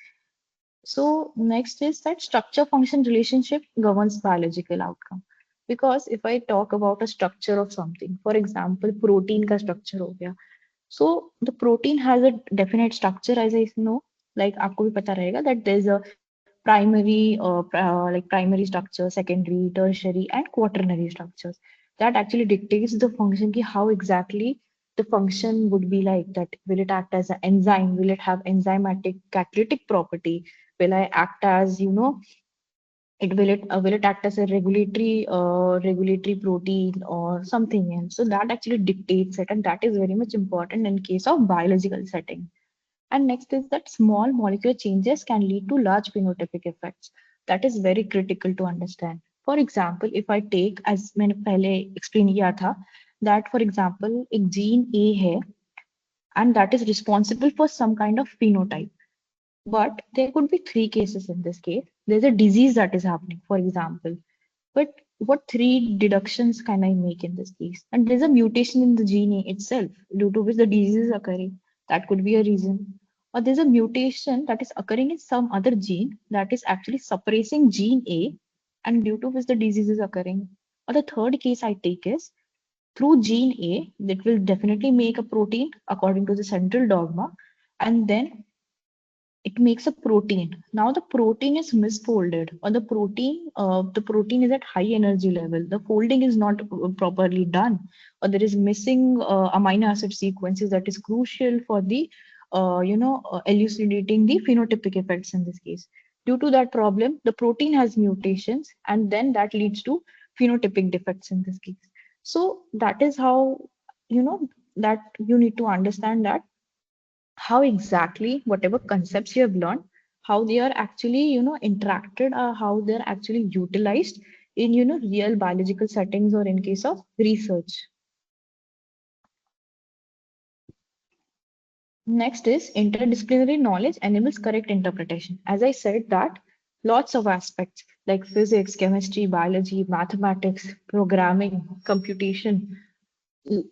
So next is that structure function relationship governs biological outcome. Because if I talk about a structure of something, for example, protein का structure हो गया. So the protein has a definite structure, as I know, like आपको भी पता रहेगा that there's a primary structure, secondary, tertiary, and quaternary structures. That actually dictates the function ki how exactly the function would be like that. Will it act as an enzyme? Will it have enzymatic catalytic property? Will I act as, will it act as a regulatory protein or something else? So that actually dictates it, and that is very much important in case of biological setting. And next is that small molecular changes can lead to large phenotypic effects. That is very critical to understand. For example, if I take as मैंने पहले explain किया था that for example एक gene A है and that is responsible for some kind of phenotype. But there could be three cases in this case. There's a disease that is happening, for example. But what three deductions can I make in this case? And there's a mutation in the gene itself due to which the disease is occurring. That could be a reason. Or there's a mutation that is occurring in some other gene that is actually suppressing gene A and due to which the disease is occurring. Or the third case I take is through gene A that will definitely make a protein according to the central dogma. And then it makes a protein. Now the protein is misfolded, or the protein is at high energy level. The folding is not properly done, or there is missing amino acid sequences that is crucial for the, elucidating the phenotypic effects in this case. Due to that problem, the protein has mutations, and then that leads to phenotypic defects in this case. So that is how that you need to understand that how exactly whatever concepts you have learned how they are actually interacted or how they're actually utilized in real biological settings or in case of research. Next is interdisciplinary knowledge enables correct interpretation. As I said that lots of aspects like physics, chemistry, biology, mathematics, programming, computation,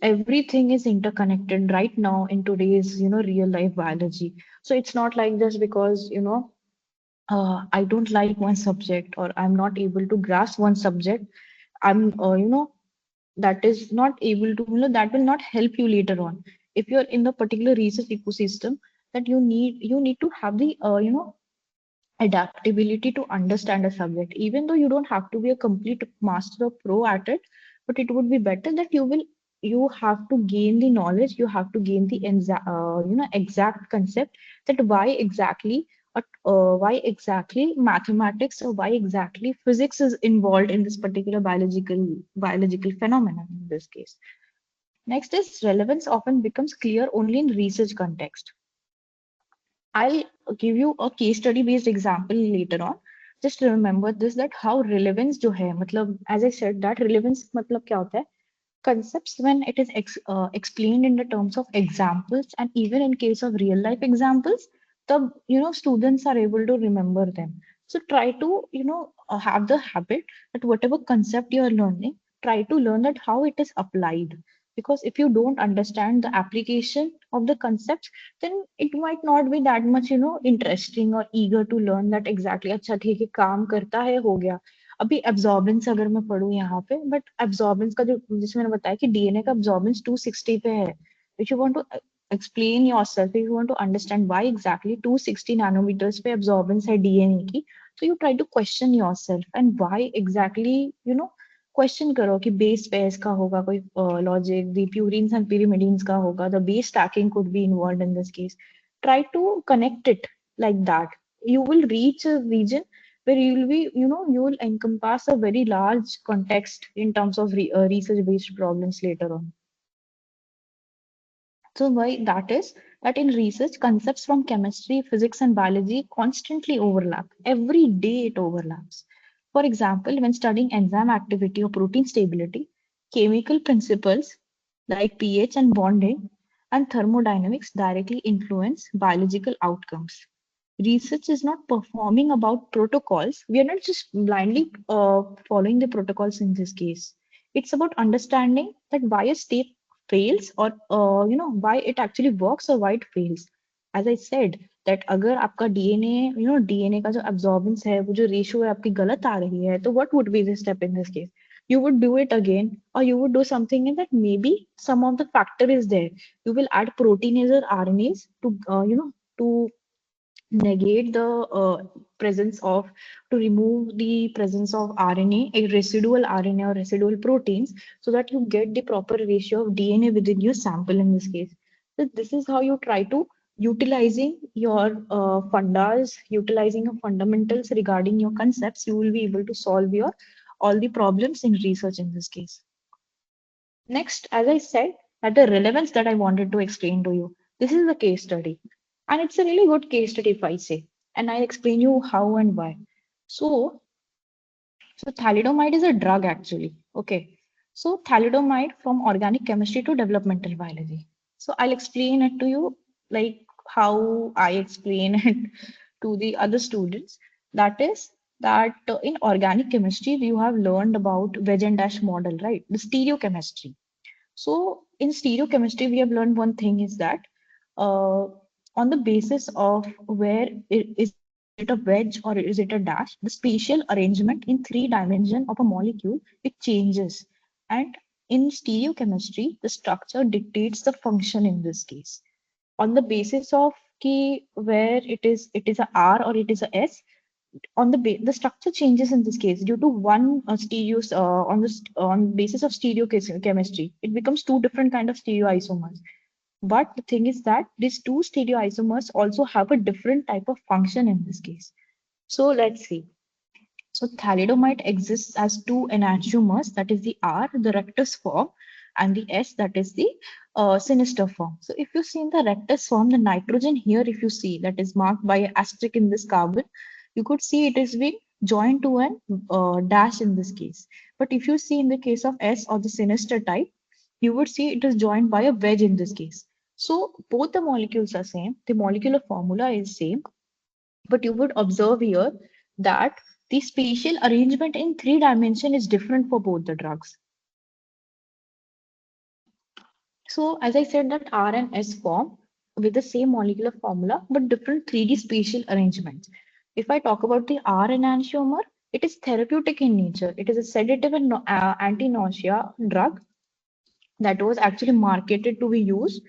everything is interconnected right now in today's real life biology. So it's not like just because I don't like one subject or I'm not able to grasp one subject, I'm, that is not able to, that will not help you later on. If you're in the particular research ecosystem, that you need to have the, adaptability to understand a subject, even though you don't have to be a complete master or pro at it, but it would be better that you have to gain the knowledge, you have to gain the exact concept that why exactly mathematics or why exactly physics is involved in this particular biological phenomenon in this case. Next is relevance often becomes clear only in research context. I'll give you a case study based example later on. Just remember this that how relevance जो है मतलब as I said that relevance मतलब क्या होता है concepts when it is explained in the terms of examples and even in case of real life examples the students are able to remember them. So try to have the habit that whatever concept you are learning, try to learn that how it is applied, because if you don't understand the application of the concepts, then it might not be that much interesting or eager to learn that exactly अच्छा ठीक है काम करता है हो गया. अभी absorbance अगर मैं पढ़ूं यहाँ पे, बट एब्जॉर्बेंस का जो जिसमें मैंने बताया कि डीएनए का एब्जॉर्बेंस 260 पे है. If you want to explain yourself, if you want to understand why exactly 260 nanometers पे absorbance है डीएनए की, so you try to question yourself and why exactly question करो कि बेस पेयर्स का होगा कोई logic, the purines and pyrimidines का होगा, the base stacking could be involved in this case. Try to connect it like that. You will reach a region where you will be, you will encompass a very large context in terms of research based problems later on. So why that is that in research, concepts from chemistry, physics, and biology constantly overlap. Every day it overlaps. For example, when studying enzyme activity or protein stability, chemical principles like pH and bonding and thermodynamics directly influence biological outcomes. Research is not performing about protocols. We are not just blindly following the protocols in this case. It's about understanding that why a step fails or why it actually works or why it fails. As I said that अगर आपका DNA DNA का जो absorbance है वो जो ratio है आपकी गलत आ रही है तो what would be the step in this case? You would do it again or you would do something in that maybe some of the factor is there. You will add proteinase or RNAs to to negate the presence of to remove the presence of RNA, a residual RNA or residual proteins, so that you get the proper ratio of DNA within your sample in this case. So this is how you try to utilizing your fundas, utilizing your fundamentals regarding your concepts, you will be able to solve your all the problems in research in this case. Next, as I said, that the relevance that I wanted to explain to you. This is the case study. And it's a really good case study if I say. And I'll explain you how and why. So, so thalidomide is a drug actually. Okay. So thalidomide from organic chemistry to developmental biology. So I'll explain it to you like how I explain it to the other students. That is that in organic chemistry, you have learned about wedge and dash model, right? The stereochemistry. So in stereochemistry, we have learned one thing is that uh, on the basis of where is it a wedge or is it a dash, the spatial arrangement in three dimension of a molecule, it changes. And in stereochemistry, the structure dictates the function in this case. On the basis of key where it is a R or it is a S, on the structure changes in this case due to one stereos on basis of chemistry it becomes two different kind of stereoisomers, but the thing is that these two stereoisomers also have a different type of function in this case. So let's see. So thalidomide exists as two enantiomers, that is the R, the rectus form, and the S, that is the sinister form. So if you see in the rectus form, the nitrogen here, if you see that is marked by an asterisk in this carbon, you could see it is being joined to an dash in this case. But if you see in the case of S or the sinister type, you would see it is joined by a wedge in this case. So both the molecules are same, the molecular formula is same, but you would observe here that the spatial arrangement in three dimension is different for both the drugs. So as I said that R and S form with the same molecular formula but different 3D spatial arrangements. If I talk about the R enantiomer, it is therapeutic in nature. It is a sedative and anti-nausea drug that was actually marketed to be used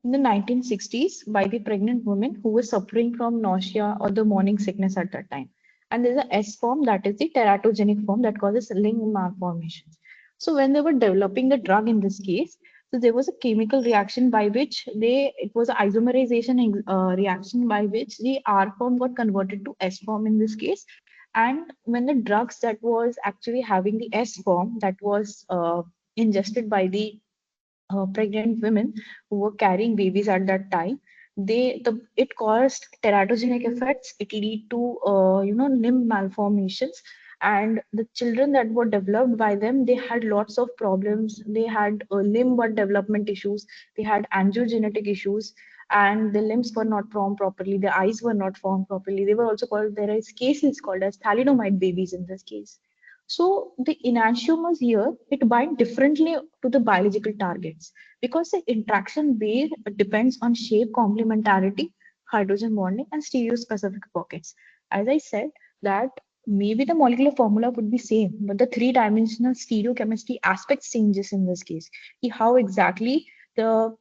in the 1960s by the pregnant women who were suffering from nausea or the morning sickness at that time. And there's a S form, that is the teratogenic form that causes ling malformations. So when they were developing the drug in this case, so there was a chemical reaction by which it was an isomerization reaction by which the R form got converted to S form in this case. And when the drugs that was actually having the S form that was ingested by the pregnant women who were carrying babies at that time. It caused teratogenic effects. It lead to limb malformations, and the children that were developed by them, they had lots of problems. They had limb development issues. They had angiogenetic issues, and the limbs were not formed properly. The eyes were not formed properly. They were also called, there is cases called as thalidomide babies in this case. So the enantiomers here, it bind differently to the biological targets because the interaction base depends on shape complementarity, hydrogen bonding, and stereospecific pockets. As I said, that maybe the molecular formula would be same, but the three-dimensional stereochemistry aspects changes in this case. How exactly the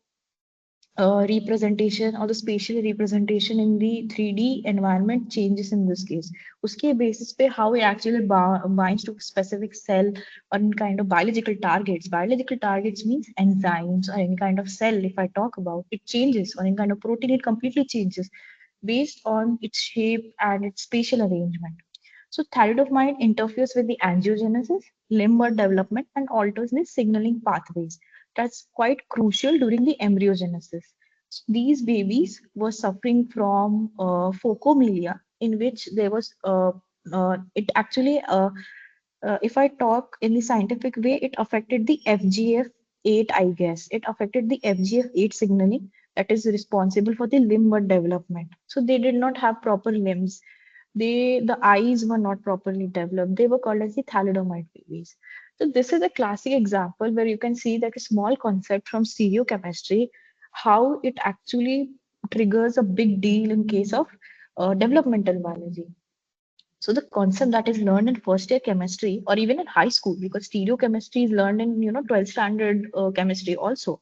representation or the spatial representation in the 3D environment changes in this case. Uske basis pe how it actually binds to specific cell or any kind of biological targets. Biological targets means enzymes or any kind of cell. If I talk about it, changes, or any kind of protein, it completely changes based on its shape and its spatial arrangement. So thalidomide interferes with the angiogenesis, limb development, and alters the signaling pathways. That's quite crucial during the embryogenesis. So these babies were suffering from phocomelia, in which there was it actually if I talk in the scientific way, it affected the FGF8, I guess. It affected the FGF8 signaling that is responsible for the limb development. So they did not have proper limbs. The eyes were not properly developed. They were called as the thalidomide babies. So this is a classic example where you can see that a small concept from stereochemistry, how it actually triggers a big deal in case of developmental biology. So the concept that is learned in first year chemistry or even in high school, because stereochemistry is learned in 12th standard chemistry also,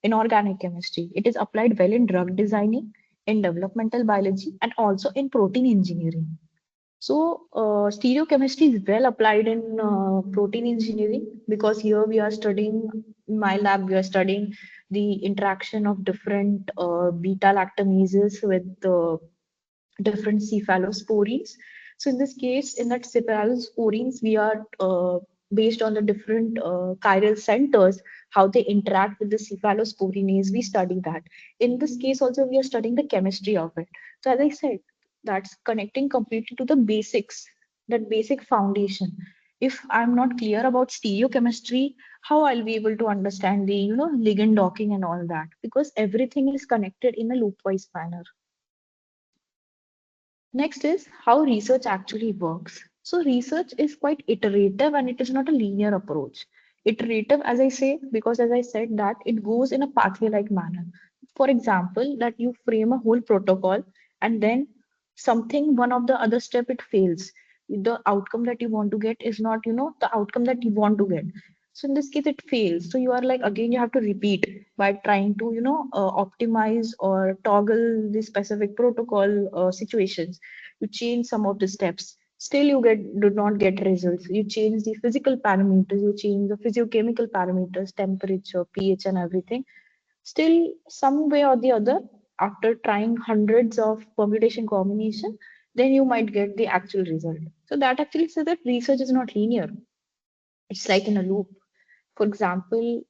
in organic chemistry. It is applied well in drug designing, in developmental biology, and also in protein engineering. So stereochemistry is well applied in protein engineering because here we are studying, in my lab, we are studying the interaction of different beta lactamases with different cephalosporins. So in this case, in that cephalosporins, we are based on the different chiral centers, how they interact with the cephalosporinase, we study that. In this case also, we are studying the chemistry of it. So as I said, that's connecting completely to the basics, that basic foundation. If I'm not clear about stereochemistry, how I'll be able to understand the, ligand docking and all that? Because everything is connected in a loopwise manner. Next is how research actually works. So research is quite iterative and it is not a linear approach. Iterative, as I say, because as I said that it goes in a pathway-like manner. For example, that you frame a whole protocol and then something, one of the other step, it fails. The outcome that you want to get is not, the outcome that you want to get. So in this case, it fails. So you are like, again, you have to repeat by trying to, optimize or toggle the specific protocol situations. You change some of the steps. Still, do not get results. You change the physical parameters, you change the physiochemical parameters, temperature, pH, and everything. Still, some way or the other, after trying hundreds of permutation combination, then you might get the actual result. So that actually says that research is not linear. It's like in a loop. For example,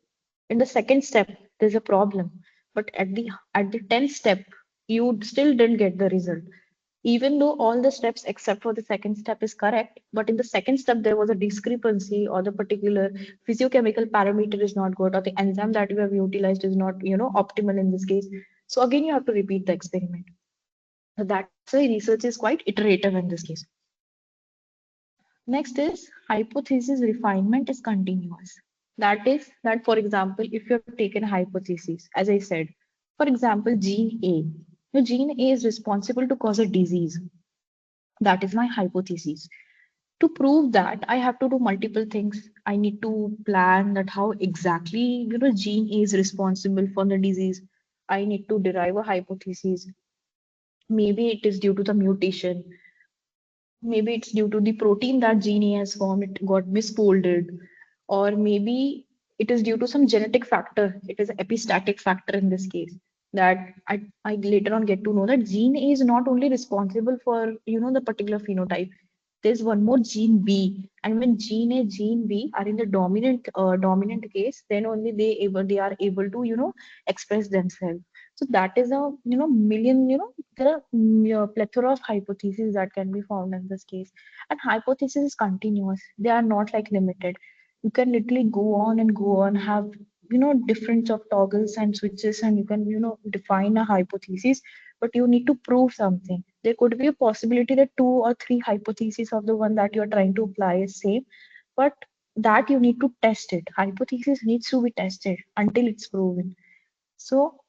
in the second step, there's a problem, but at the 10th step, you still didn't get the result. Even though all the steps except for the second step is correct, but in the second step there was a discrepancy, or the particular physiochemical parameter is not good, or the enzyme that you have utilized is not, optimal in this case. So again, you have to repeat the experiment. So that's why research is quite iterative in this case. Next is hypothesis refinement is continuous. That is that, for example, if you have taken a hypothesis, as I said, for example, gene A. Your gene A is responsible to cause a disease. That is my hypothesis. To prove that, I have to do multiple things. I need to plan that how exactly, gene A is responsible for the disease. I need to derive a hypothesis. Maybe it is due to the mutation. Maybe it's due to the protein that gene A has formed, it got misfolded, or maybe it is due to some genetic factor. It is an epistatic factor in this case. That I later on get to know that gene A is not only responsible for the particular phenotype. there's one more gene B, and when gene A, gene B are in the dominant case, then only they are able to express themselves. So that is a million there are plethora of hypotheses that can be found in this case, and hypothesis is continuous. They are not like limited. You can literally go on and go on, have different of toggles and switches, and you can define a hypothesis, but you need to prove something. There could be a possibility that two or three hypotheses of the one that you're trying to apply is same, but that you need to test it. Hypothesis needs to be tested until it's proven. So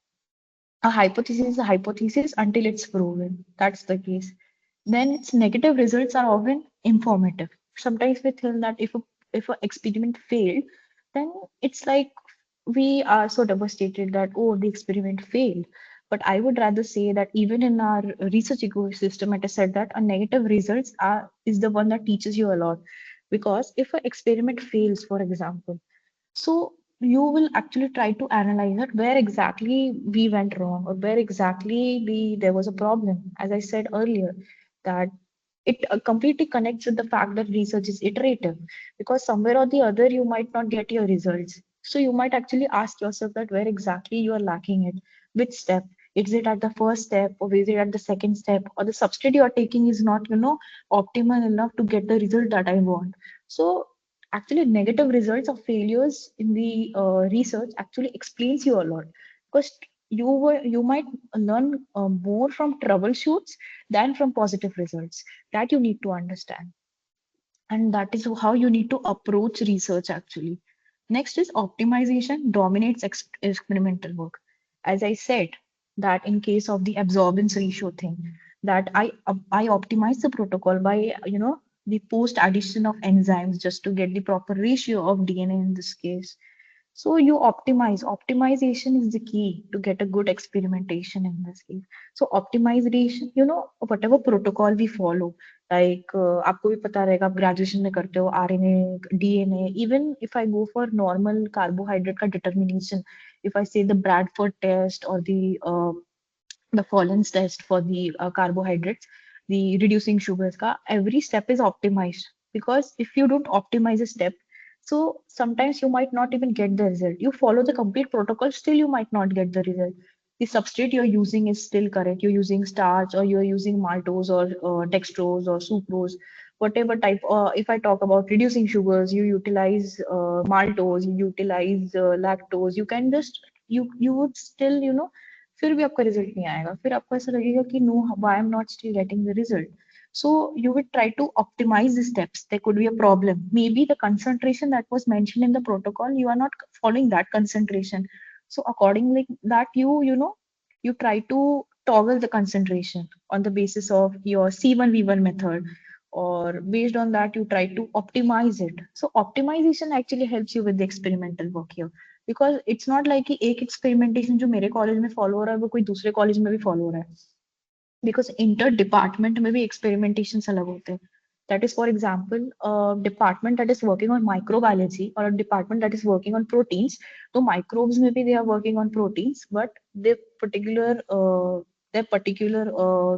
a hypothesis is a hypothesis until it's proven. That's the case. Then its negative results are often informative. Sometimes we think that if an experiment failed, then it's like we are so devastated that oh, the experiment failed. But I would rather say that even in our research ecosystem, it is said that a negative results are is the one that teaches you a lot. Because if an experiment fails, for example, so you will actually try to analyze that where exactly we went wrong or where exactly there was a problem. As I said earlier, that it completely connects with the fact that research is iterative, because somewhere or the other you might not get your results. So you might actually ask yourself that where exactly you are lacking it, which step. Is it at the first step, or is it at the second step, or the substrate you are taking is not optimal enough to get the result that I want. So actually negative results of failures in the research actually explains you a lot, because you might learn more from troubleshoots than from positive results. That you need to understand, and that is how you need to approach research actually. Next is optimization dominates experimental work. As I said, that in case of the absorbance ratio thing, that I optimize the protocol by the post addition of enzymes just to get the proper ratio of DNA in this case. So you optimize. Optimization is the key to get a good experimentation in this case. So optimization, whatever protocol we follow, like आपको भी पता रहेगा आप graduation में करते हो RNA, DNA. Even if I go for normal carbohydrate का determination, if I say the Bradford test or the Fallon's test for the carbohydrates, the reducing sugars ka, every step is optimized. Because if you don't optimize a step, so sometimes you might not even get the result. You follow the complete protocol, still you might not get the result. The substrate you're using is still correct. You're using starch or you're using maltose or dextrose or sucrose, whatever type. If I talk about reducing sugars, you utilize maltose, you utilize lactose. You can just you would still फिर भी आपका result नहीं आएगा, फिर आपको ऐसा लगेगा कि no, why I am not still getting the result. So you would try to optimize the steps. There could be a problem. Maybe the concentration that was mentioned in the protocol, you are not following that concentration. So accordingly, that you try to toggle the concentration on the basis of your C1V1 method, or based on that you try to optimize it. So optimization actually helps you with the experimental work here, because it's not like कि एक experimentation जो मेरे college में follow हो रहा है वो कोई दूसरे कॉलेज में भी फॉलो हो रहा है, बिकॉज इंटर डिपार्टमेंट में भी एक्सपेरिमेंटेशन अलग होते हैं. That is for example department that is working on microbiology और department that is working on proteins. तो माइक्रोब्स में भी they are working on proteins, but they particular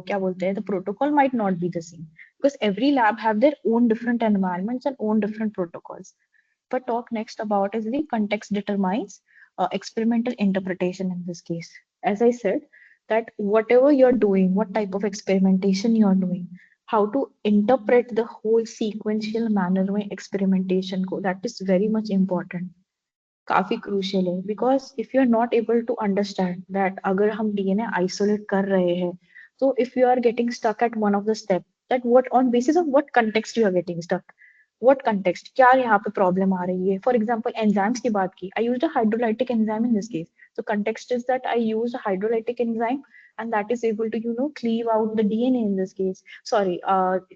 क्या बोलते हैं, the protocol might not be the same, because every lab have their own different environments and own different protocols. If I talk next about is the context determines experimental interpretation in this case. As I said, that whatever you're doing, what type of experimentation you're doing, how to interpret the whole sequential manner में experimentation को, that is very much important. काफी crucial है, because if you're not able to understand that अगर हम DNA isolate कर रहे हैं, so if you are getting stuck at one of the step, that what on basis of what context you are getting stuck, what context, क्या यहाँ पे problem आ रही है. For example, enzymes की बात की, I used a hydrolytic enzyme in this case. So context is that I used a hydrolytic enzyme, and that is able to cleave out the DNA in this case, sorry,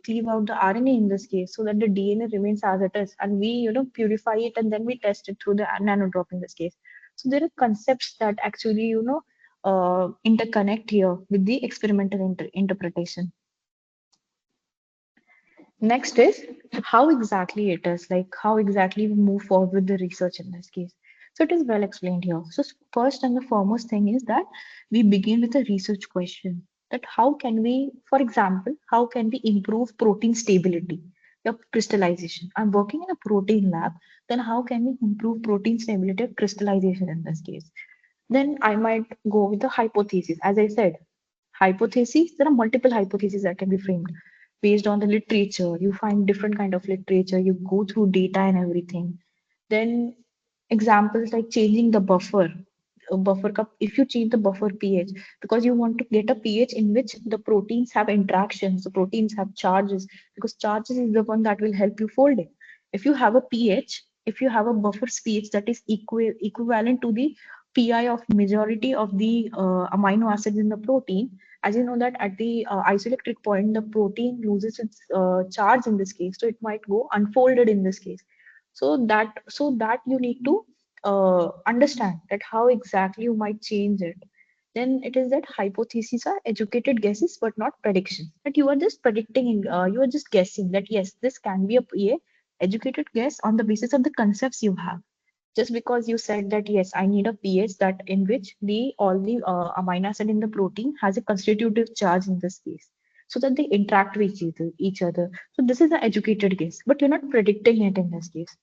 cleave out the RNA in this case, so that the DNA remains as it is, and we purify it and then we test it through the nanodrop in this case. So there are concepts that actually interconnect here with the experimental interpretation. Next is how exactly it is, like how exactly we move forward with the research in this case. So it is well explained here. So first and the foremost thing is that we begin with a research question. that how can we, for example, how can we improve protein stability, the crystallization. I'm working in a protein lab, then how can we improve protein stability or crystallization in this case? Then I might go with the hypothesis. As I said, hypotheses, there are multiple hypotheses that can be framed based on the literature. You find different kind of literature, you go through data and everything. Then examples like changing the buffer, a buffer cup, if you change the buffer pH, because you want to get a pH in which the proteins have interactions, the proteins have charges, because charges is the one that will help you fold it. If you have a pH, if you have a buffer pH that is equivalent to the pi of majority of the amino acids in the protein, as you know that at the isoelectric point the protein loses its charge in this case, so it might go unfolded in this case. So that you need to understand that how exactly you might change it. Then it is that hypotheses are educated guesses but not predictions, that you are just predicting, you are just guessing that yes, this can be a educated guess on the basis of the concepts you have. Just because you said that yes, I need a pH that in which the all the amino acid in the protein has a constitutive charge in this case, so that they interact with each other. So this is an educated guess, but you're not predicting it in this case.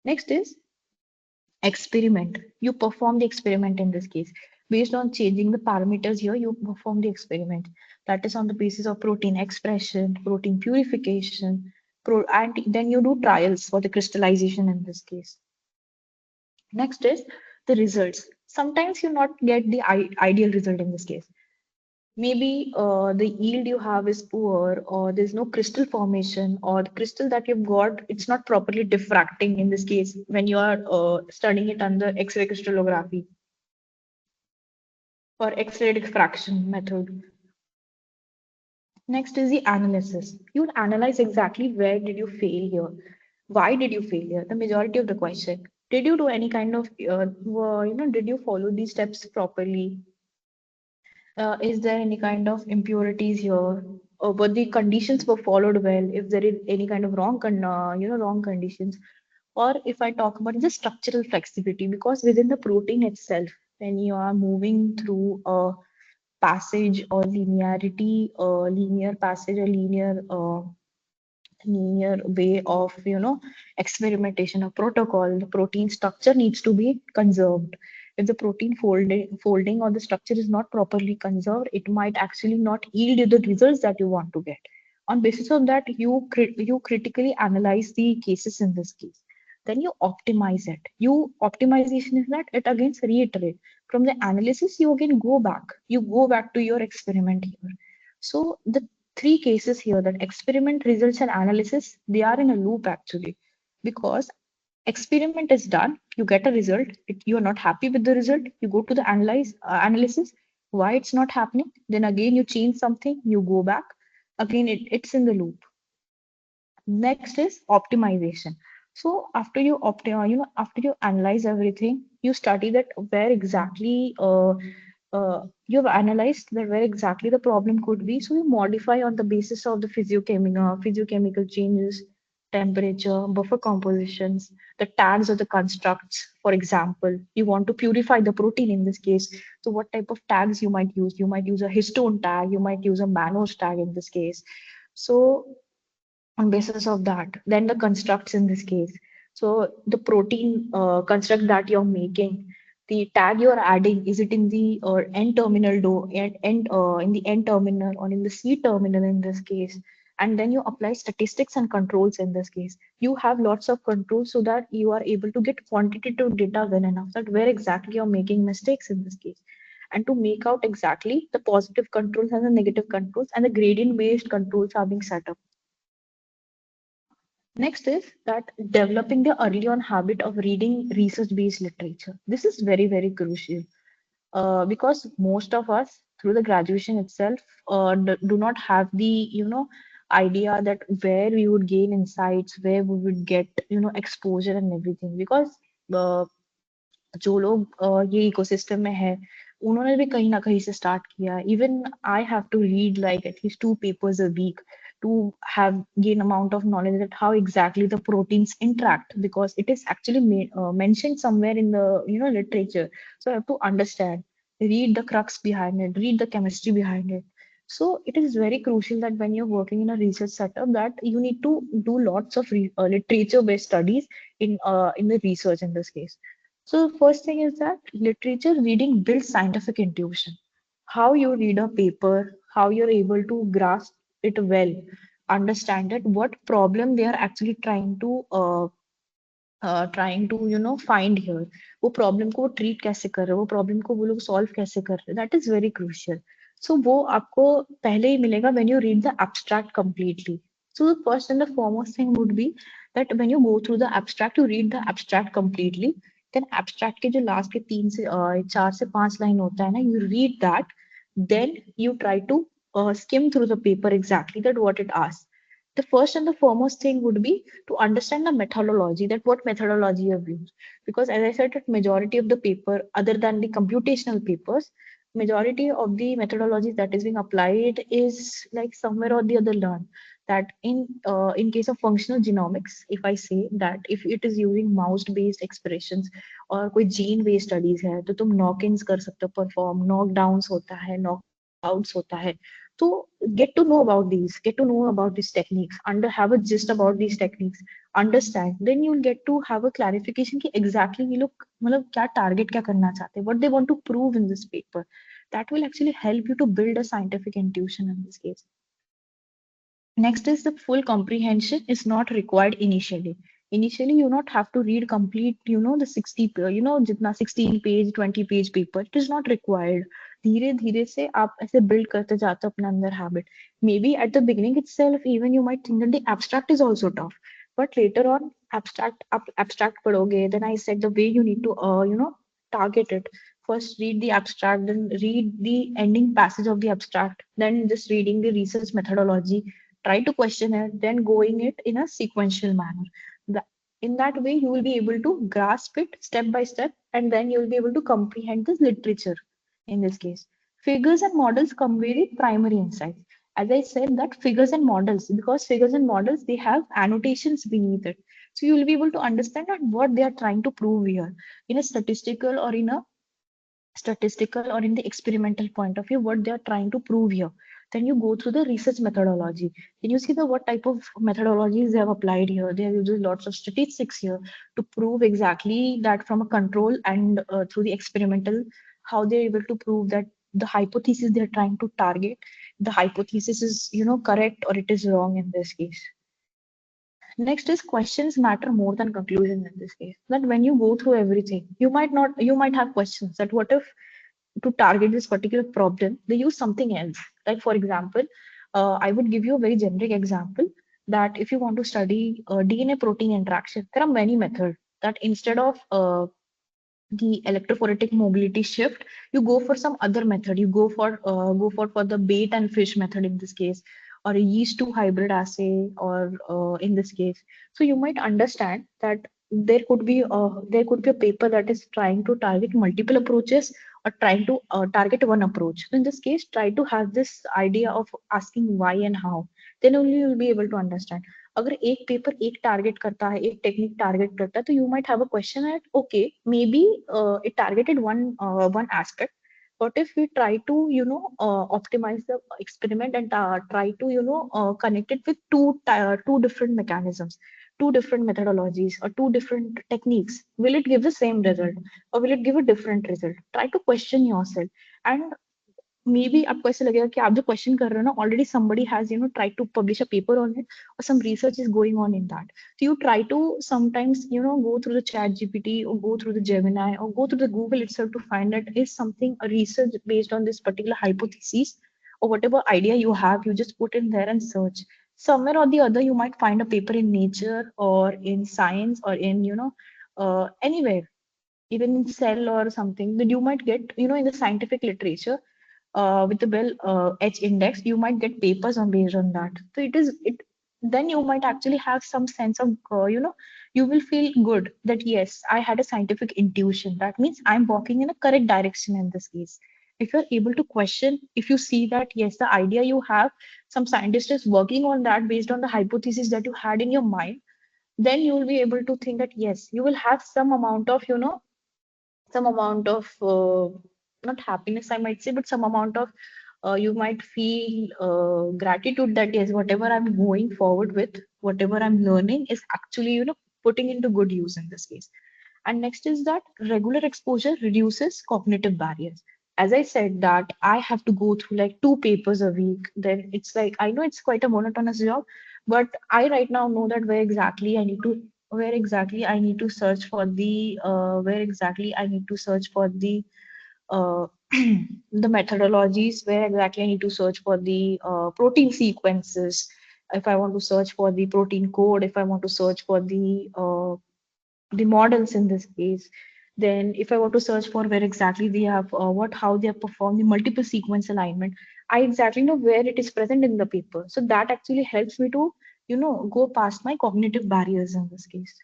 Next is experiment. You perform the experiment in this case. Based on changing the parameters here, you perform the experiment. That is on the basis of protein expression, protein purification, and then you do trials for the crystallization in this case. Next is the results. Sometimes you not get the ideal result in this case. Maybe the yield you have is poor, or there's no crystal formation, or the crystal that you've got, it's not properly diffracting in this case when you are studying it under X-ray crystallography or X-ray diffraction method. Next is the analysis. You would analyze exactly where did you fail here, why did you fail here, the majority of the question. Did you do any kind of, did you follow these steps properly? Is there any kind of impurities here? But the conditions were followed well. If there is any kind of wrong conditions, or if I talk about the structural flexibility, because within the protein itself, when you are moving through a passage or linearity, linear passage or linear way of experimentation or protocol, the protein structure needs to be conserved. If the protein folding or the structure is not properly conserved, it might actually not yield you the results that you want to get. On basis of that, you critically analyze the cases in this case, then you optimize it. You optimization is that it again reiterate from the analysis, you go back to your experiment here. So the three cases here, that experiment, results, and analysis, they are in a loop actually, because experiment is done, you get a result, you are not happy with the result, you go to the analysis, why it's not happening, then again you change something, you go back, again it's in the loop. Next is optimization. So after after you analyze everything, you study that where exactly you've analyzed that where exactly the problem could be. So you modify on the basis of the physiochemical changes, temperature, buffer compositions, the tags of the constructs. For example, you want to purify the protein in this case. So what type of tags you might use? You might use a histone tag, you might use a mannose tag in this case. So on basis of that, then the constructs in this case, so the protein construct that you're making, the tag you're adding, is it in the n terminal in the n terminal or in the c terminal in this case. And then you apply statistics and controls in this case. You have lots of controls so that you are able to get quantitative data well enough that where exactly you're making mistakes in this case, and to make out exactly the positive controls and the negative controls, and the gradient based controls are being set up. Next is that developing the early on habit of reading research-based literature. This is very, very crucial because most of us, through the graduation itself, do not have the idea that where we would gain insights, where we would get exposure and everything. Because uh, जो लोग ये ecosystem में है, उन्होंने भी कहीं ना कहीं से स्टार्ट किया. Even I have to read like at least 2 papers a week to have gain amount of knowledge that how exactly the proteins interact, because it is actually mentioned somewhere in the literature. So I have to understand, read the crux behind it, read the chemistry behind it. So it is very crucial that when you're working in a research setup, that you need to do lots of literature-based studies in the research in this case. So the first thing is that literature reading builds scientific intuition. How you read a paper, how you're able to grasp it well, understand it, what problem they are actually trying to find here, वो problem को वो treat कैसे कर रहे हैं, वो problem को वो लोग सॉल्व कैसे कर रहे हैं, that is very crucial. So वो आपको पहले ही मिलेगा when you read the abstract completely. So the first and the foremost thing would be that when you go through the abstract, you read the abstract completely. Then abstract के जो last के 4 से 5 line होता है ना, you read that. Then you try to skim through the paper exactly that what it asks. The first and the foremost thing would be to understand the methodology, that what methodology you have used. Because as I said, that majority of the paper, other than the computational papers, majority of the methodologies that is being applied is like somewhere or the other learn. That in case of functional genomics, if I say that if it is using mouse based expressions और कोई gene based studies है, तो तुम knock ins कर सकते हो, perform knockdowns होता है, knockouts होता है. तो get to know about these, get to know about these techniques, have a gist about these techniques, understand, then you'll get to have a clarification कि exactly ये लोग मतलब क्या target क्या करना चाहते हैं, what they want to prove in this paper. That will actually help you to build a scientific intuition in this case. Next is the full comprehension is not required initially. Initially, you not have to read complete, the 60, जितना 16 page, 20 page paper. It is not required. धीरे धीरे से आप ऐसे build करते जाते हो अपने अंदर habit. Maybe at the beginning itself, even you might think that the abstract is also tough. But later on, abstract पढ़ोगे, then I said the way you need to, target it. First, read the abstract, then read the ending passage of the abstract, then just reading the research methodology, try to question it, then going it in a sequential manner. In that way, you will be able to grasp it step by step, and then you will be able to comprehend this literature in this case. Figures and models convey the primary insights. As I said, that figures and models, because figures and models, they have annotations beneath it. So you will be able to understand that what they are trying to prove here in a statistical or in the experimental point of view, what they are trying to prove here. Then you go through the research methodology. Then you see the what type of methodologies they have applied here. They have used lots of statistics here to prove exactly that from a control, and through the experimental, how they're able to prove that the hypothesis they're trying to target, the hypothesis is correct or it is wrong in this case. Next is questions matter more than conclusions in this case. That when you go through everything, you might have questions that what if to target this particular problem, they use something else. Like for example, I would give you a very generic example that if you want to study DNA protein interaction, there are many methods that instead of the electrophoretic mobility shift, you go for some other method. You go for the bait and fish method in this case, or a yeast to hybrid assay, or in this case. So you might understand that there could be a paper that is trying to target multiple approaches, or trying to target one approach. So in this case, try to have this idea of asking why and how. Then only you will be able to understand. अगर एक paper एक target करता है, एक technique target करता है, तो you might have a question at okay, maybe it targeted one aspect. What if we try to optimize the experiment and try to connect it with two different mechanisms, two different methodologies, or two different techniques? Will it give the same result, or will it give a different result? Try to question yourself. And may be आपको ऐसे लगेगा कि आप जो question कर रहे हो ना, already somebody has tried to publish a paper on it, or some research is going on in that. So you try to sometimes go through the chat GPT, or go through the Gemini, or go through the Google itself to find that is something a research based on this particular hypothesis, or whatever idea you have, you just put in there and search. Somewhere or the other you might find a paper in Nature, or in Science, or in anywhere, even in Cell or something, that you might get in the scientific literature, with the Bell H index, you might get papers on based on that. So it is it. Then you might actually have some sense of you will feel good that yes, I had a scientific intuition. That means I'm walking in a correct direction in this case. If you're able to question, if you see that yes, the idea you have, some scientist is working on that based on the hypothesis that you had in your mind, then you will be able to think that yes, you will have some amount of not happiness, I might say, but some amount of you might feel gratitude that yes, whatever I'm going forward with, whatever I'm learning is actually, putting into good use in this case. And next is that regular exposure reduces cognitive barriers. As I said that I have to go through like two papers a week, then it's like I know it's quite a monotonous job, but I right now know that where exactly I need to search for the where exactly I need to search for the uh, the methodologies, where exactly I need to search for the protein sequences, if I want to search for the protein code, if I want to search for the models in this case, then if I want to search for where exactly they have how they have performed the multiple sequence alignment, I exactly know where it is present in the paper. So that actually helps me to, go past my cognitive barriers in this case.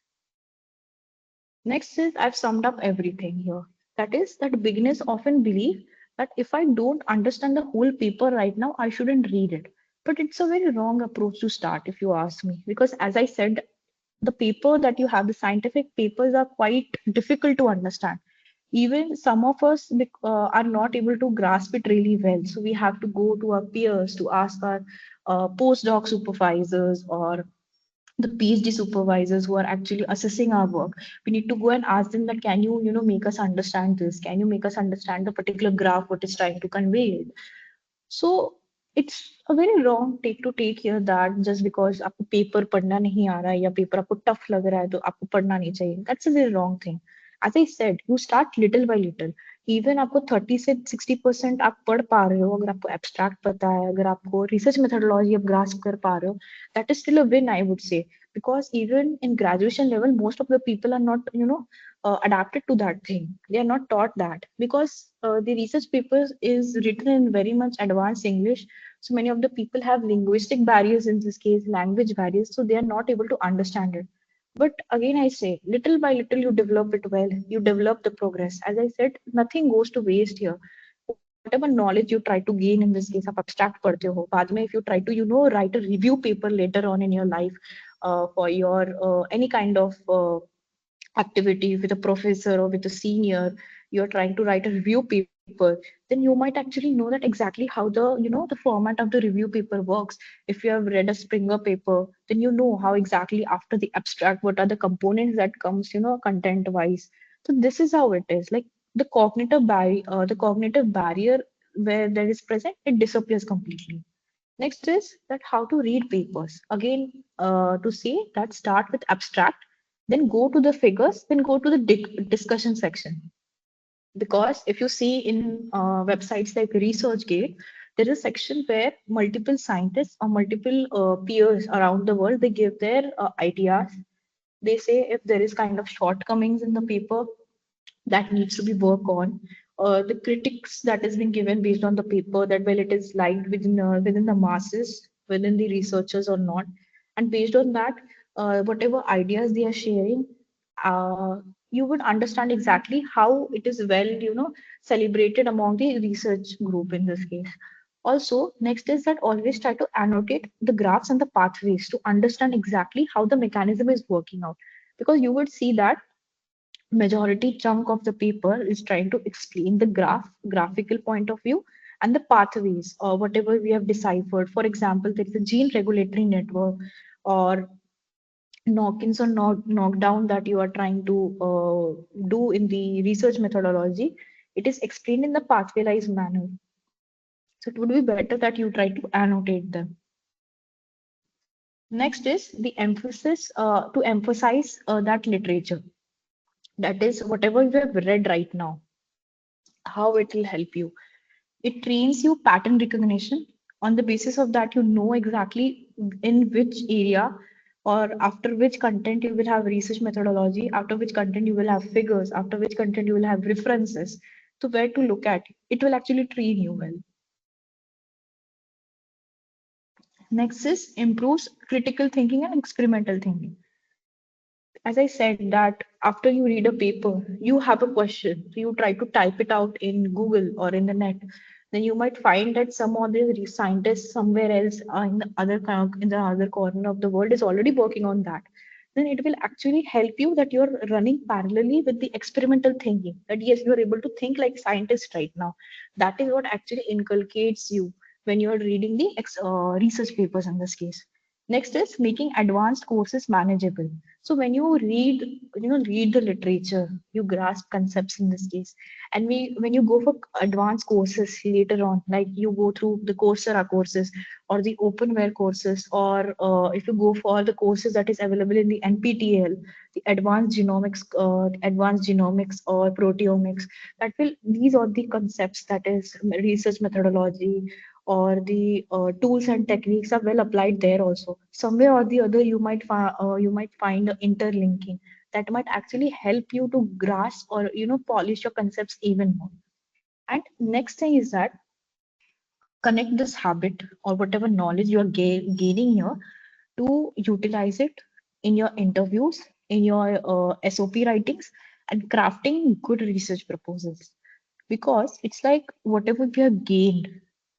Next is I've summed up everything here. That is that beginners often believe that if I don't understand the whole paper right now, I shouldn't read it. But it's a very wrong approach to start, if you ask me. Because as I said, the paper that you have, the scientific papers are quite difficult to understand. Even some of us are not able to grasp it really well. So we have to go to our peers to ask our postdoc supervisors or the PhD supervisors who are actually assessing our work. We need to go and ask them that can you, make us understand this? Can you make us understand the particular graph what is trying to convey? So it's a very wrong take to take here that just because आपको paper पढ़ना नहीं आ रहा है या paper आपको tough लग रहा है तो आपको पढ़ना नहीं चाहिए. That's a very wrong thing. As I said, you start little by little. Even आपको 30 से 60% आप पढ़ पा रहे हो, अगर आपको abstract पता है, अगर आपको research methodology आप grasp कर पा रहे हो, that is still a win, I would say. Because even in graduation level, most of the people are not, adapted to that thing. They are not taught that because the research papers is written in very much advanced English. So many of the people have linguistic barriers in this case, language barriers, so they are not able to understand it. But again, I say, little by little, you develop it well. You develop the progress. As I said, nothing goes to waste here. Whatever knowledge you try to gain in this case, आप abstract पढ़ते हो. बाद में, if you try to, write a review paper later on in your life for your any kind of activity with a professor or with a senior, you're trying to write a review paper, then you might actually know that exactly how the format of the review paper works. If you have read a Springer paper, then you know how exactly after the abstract what are the components that comes, content wise. So this is how it is. Like the cognitive barrier where that is present, it disappears completely. Next is that how to read papers. Again, to say that start with abstract, then go to the figures, then go to the discussion section. Because if you see in websites like ResearchGate, there is a section where multiple scientists or multiple peers around the world, they give their ideas. They say if there is kind of shortcomings in the paper, that needs to be worked on. The critics that has been given based on the paper, that well it is liked within the masses, within the researchers or not, and based on that, whatever ideas they are sharing, uh, you would understand exactly how it is well, celebrated among the research group in this case. Also, next is that always try to annotate the graphs and the pathways to understand exactly how the mechanism is working out, because you would see that majority chunk of the paper is trying to explain the graphical point of view and the pathways or whatever we have deciphered. For example, there is a gene regulatory network or knock-ins or knockdown that you are trying to do in the research methodology. It is explained in the pathway-wise manner. So it would be better that you try to annotate them. Next is the emphasis to emphasize that literature. That is whatever you have read right now, how it will help you. It trains you pattern recognition. On the basis of that, you know exactly in which area or after which content you will have research methodology, after which content you will have figures, after which content you will have references. So where to look at. It will actually train you well. Next is improves critical thinking and experimental thinking. As I said that after you read a paper, you have a question. So you try to type it out in Google or in the net. Then you might find that some other scientist somewhere else in the other corner of the world is already working on that. then it will actually help you that you're running parallelly with the experimental thinking. That yes, you're able to think like scientist right now. That is what actually inculcates you when you're reading the research papers in this case. Next is making advanced courses manageable. So when you read, read the literature, you grasp concepts in this case. And when you go for advanced courses later on, like you go through the Coursera courses or the openware courses, or if you go for the courses that is available in the NPTEL, the advanced genomics or proteomics, that will these are the concepts that is research methodology or the tools and techniques are well applied there also. Somewhere or the other, you might find a interlinking that might actually help you to grasp or polish your concepts even more. And next thing is that connect this habit or whatever knowledge you are gaining here to utilize it in your interviews, in your SOP writings, and crafting good research proposals. Because it's like whatever we have gained,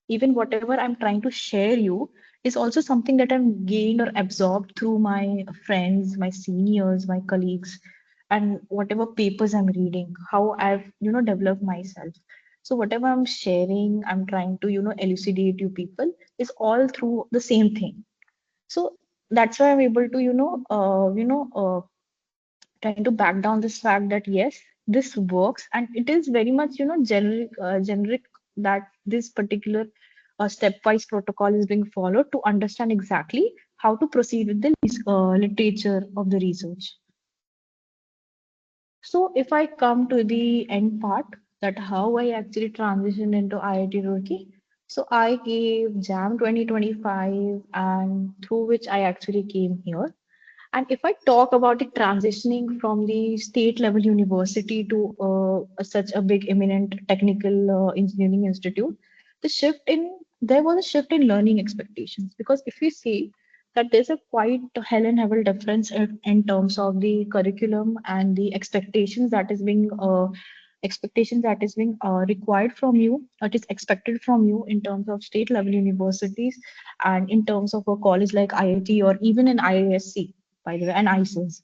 even whatever I'm trying to share you, is also something that I've gained or absorbed through my friends, my seniors, my colleagues, and whatever papers I'm reading, how I've developed myself. So whatever I'm sharing, I'm trying to elucidate you people is all through the same thing. So that's why I'm able to trying to back down this fact that yes, this works, and it is very much generic, that this particular stepwise protocol is being followed to understand exactly how to proceed with the literature of the research. So if I come to the end part, that how I actually transitioned into IIT Roorkee. So I gave JAM 2025, and through which I actually came here. And if I talk about the transitioning from the state level university to such a big eminent technical engineering institute, there was a shift in learning expectations. Because if you see that there's a quite hell and heaven difference in terms of the curriculum and the expectations that is being required from you, that is expected from you in terms of state level universities and in terms of a college like IIT or even in IISc, by the way, and ISIS.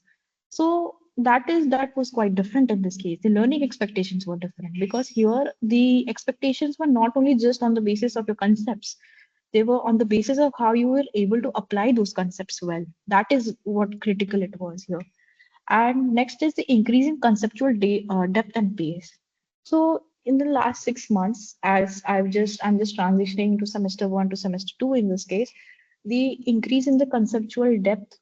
So that was quite different in this case. The learning expectations were different because here the expectations were not only just on the basis of your concepts, they were on the basis of how you were able to apply those concepts well. That is what critical it was here. And next is the increase in conceptual depth and pace. So in the last 6 months, as I'm just transitioning to semester one to semester two in this case, the increase in the conceptual depth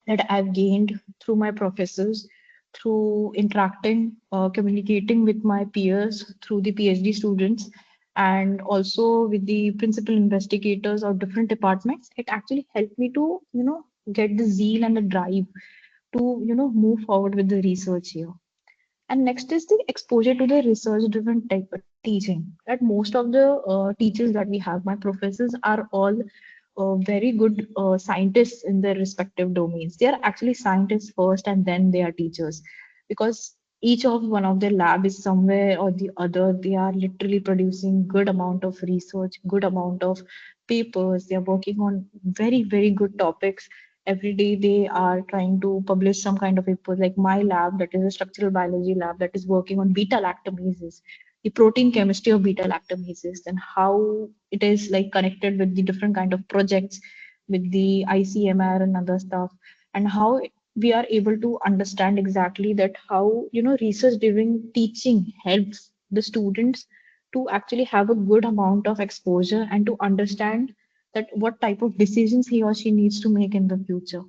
that I've gained through my professors, through interacting, communicating with my peers, through the PhD students, and also with the principal investigators of different departments. It actually helped me to, get the zeal and the drive to, move forward with the research here. And next is the exposure to the research-driven teaching. That most of the teachers that we have, my professors, are all very good scientists in their respective domains. They are actually scientists first, and then they are teachers, because each of one of their lab is somewhere or the other. They are literally producing good amount of research, good amount of papers. They are working on very good topics every day. They are trying to publish some kind of paper, like my lab, that is a structural biology lab that is working on beta lactamases, the protein chemistry of beta lactamases, and how it is like connected with the different kind of projects with the ICMR and other stuff, and how we are able to understand exactly that how research during teaching helps the students to actually have a good amount of exposure and to understand that what type of decisions he or she needs to make in the future.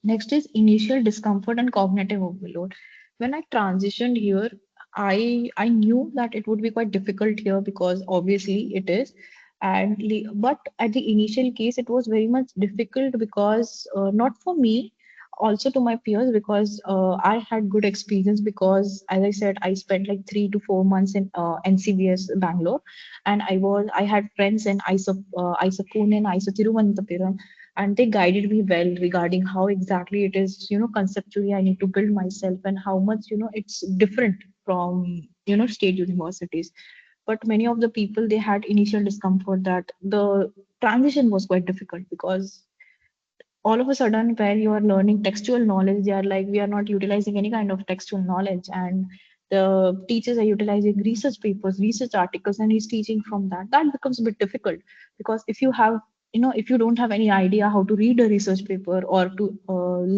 Next is initial discomfort and cognitive overload. When I transitioned here, I knew that it would be quite difficult here because obviously it is, but at the initial case it was very much difficult because not for me, also to my peers, because I had good experience, because as I said, I spent like 3 to 4 months in NCBS Bangalore, and I had friends in ISA Pune and ISA Tiruvananthapuram, and they guided me well regarding how exactly it is, conceptually I need to build myself, and how much it's different from state universities. But many of the people, they had initial discomfort that the transition was quite difficult because all of a sudden where you are learning textual knowledge, they are like, we are not utilizing any kind of textual knowledge, and the teachers are utilizing research papers, research articles, and he's teaching from that. That becomes a bit difficult, because if you have, if you don't have any idea how to read a research paper, or to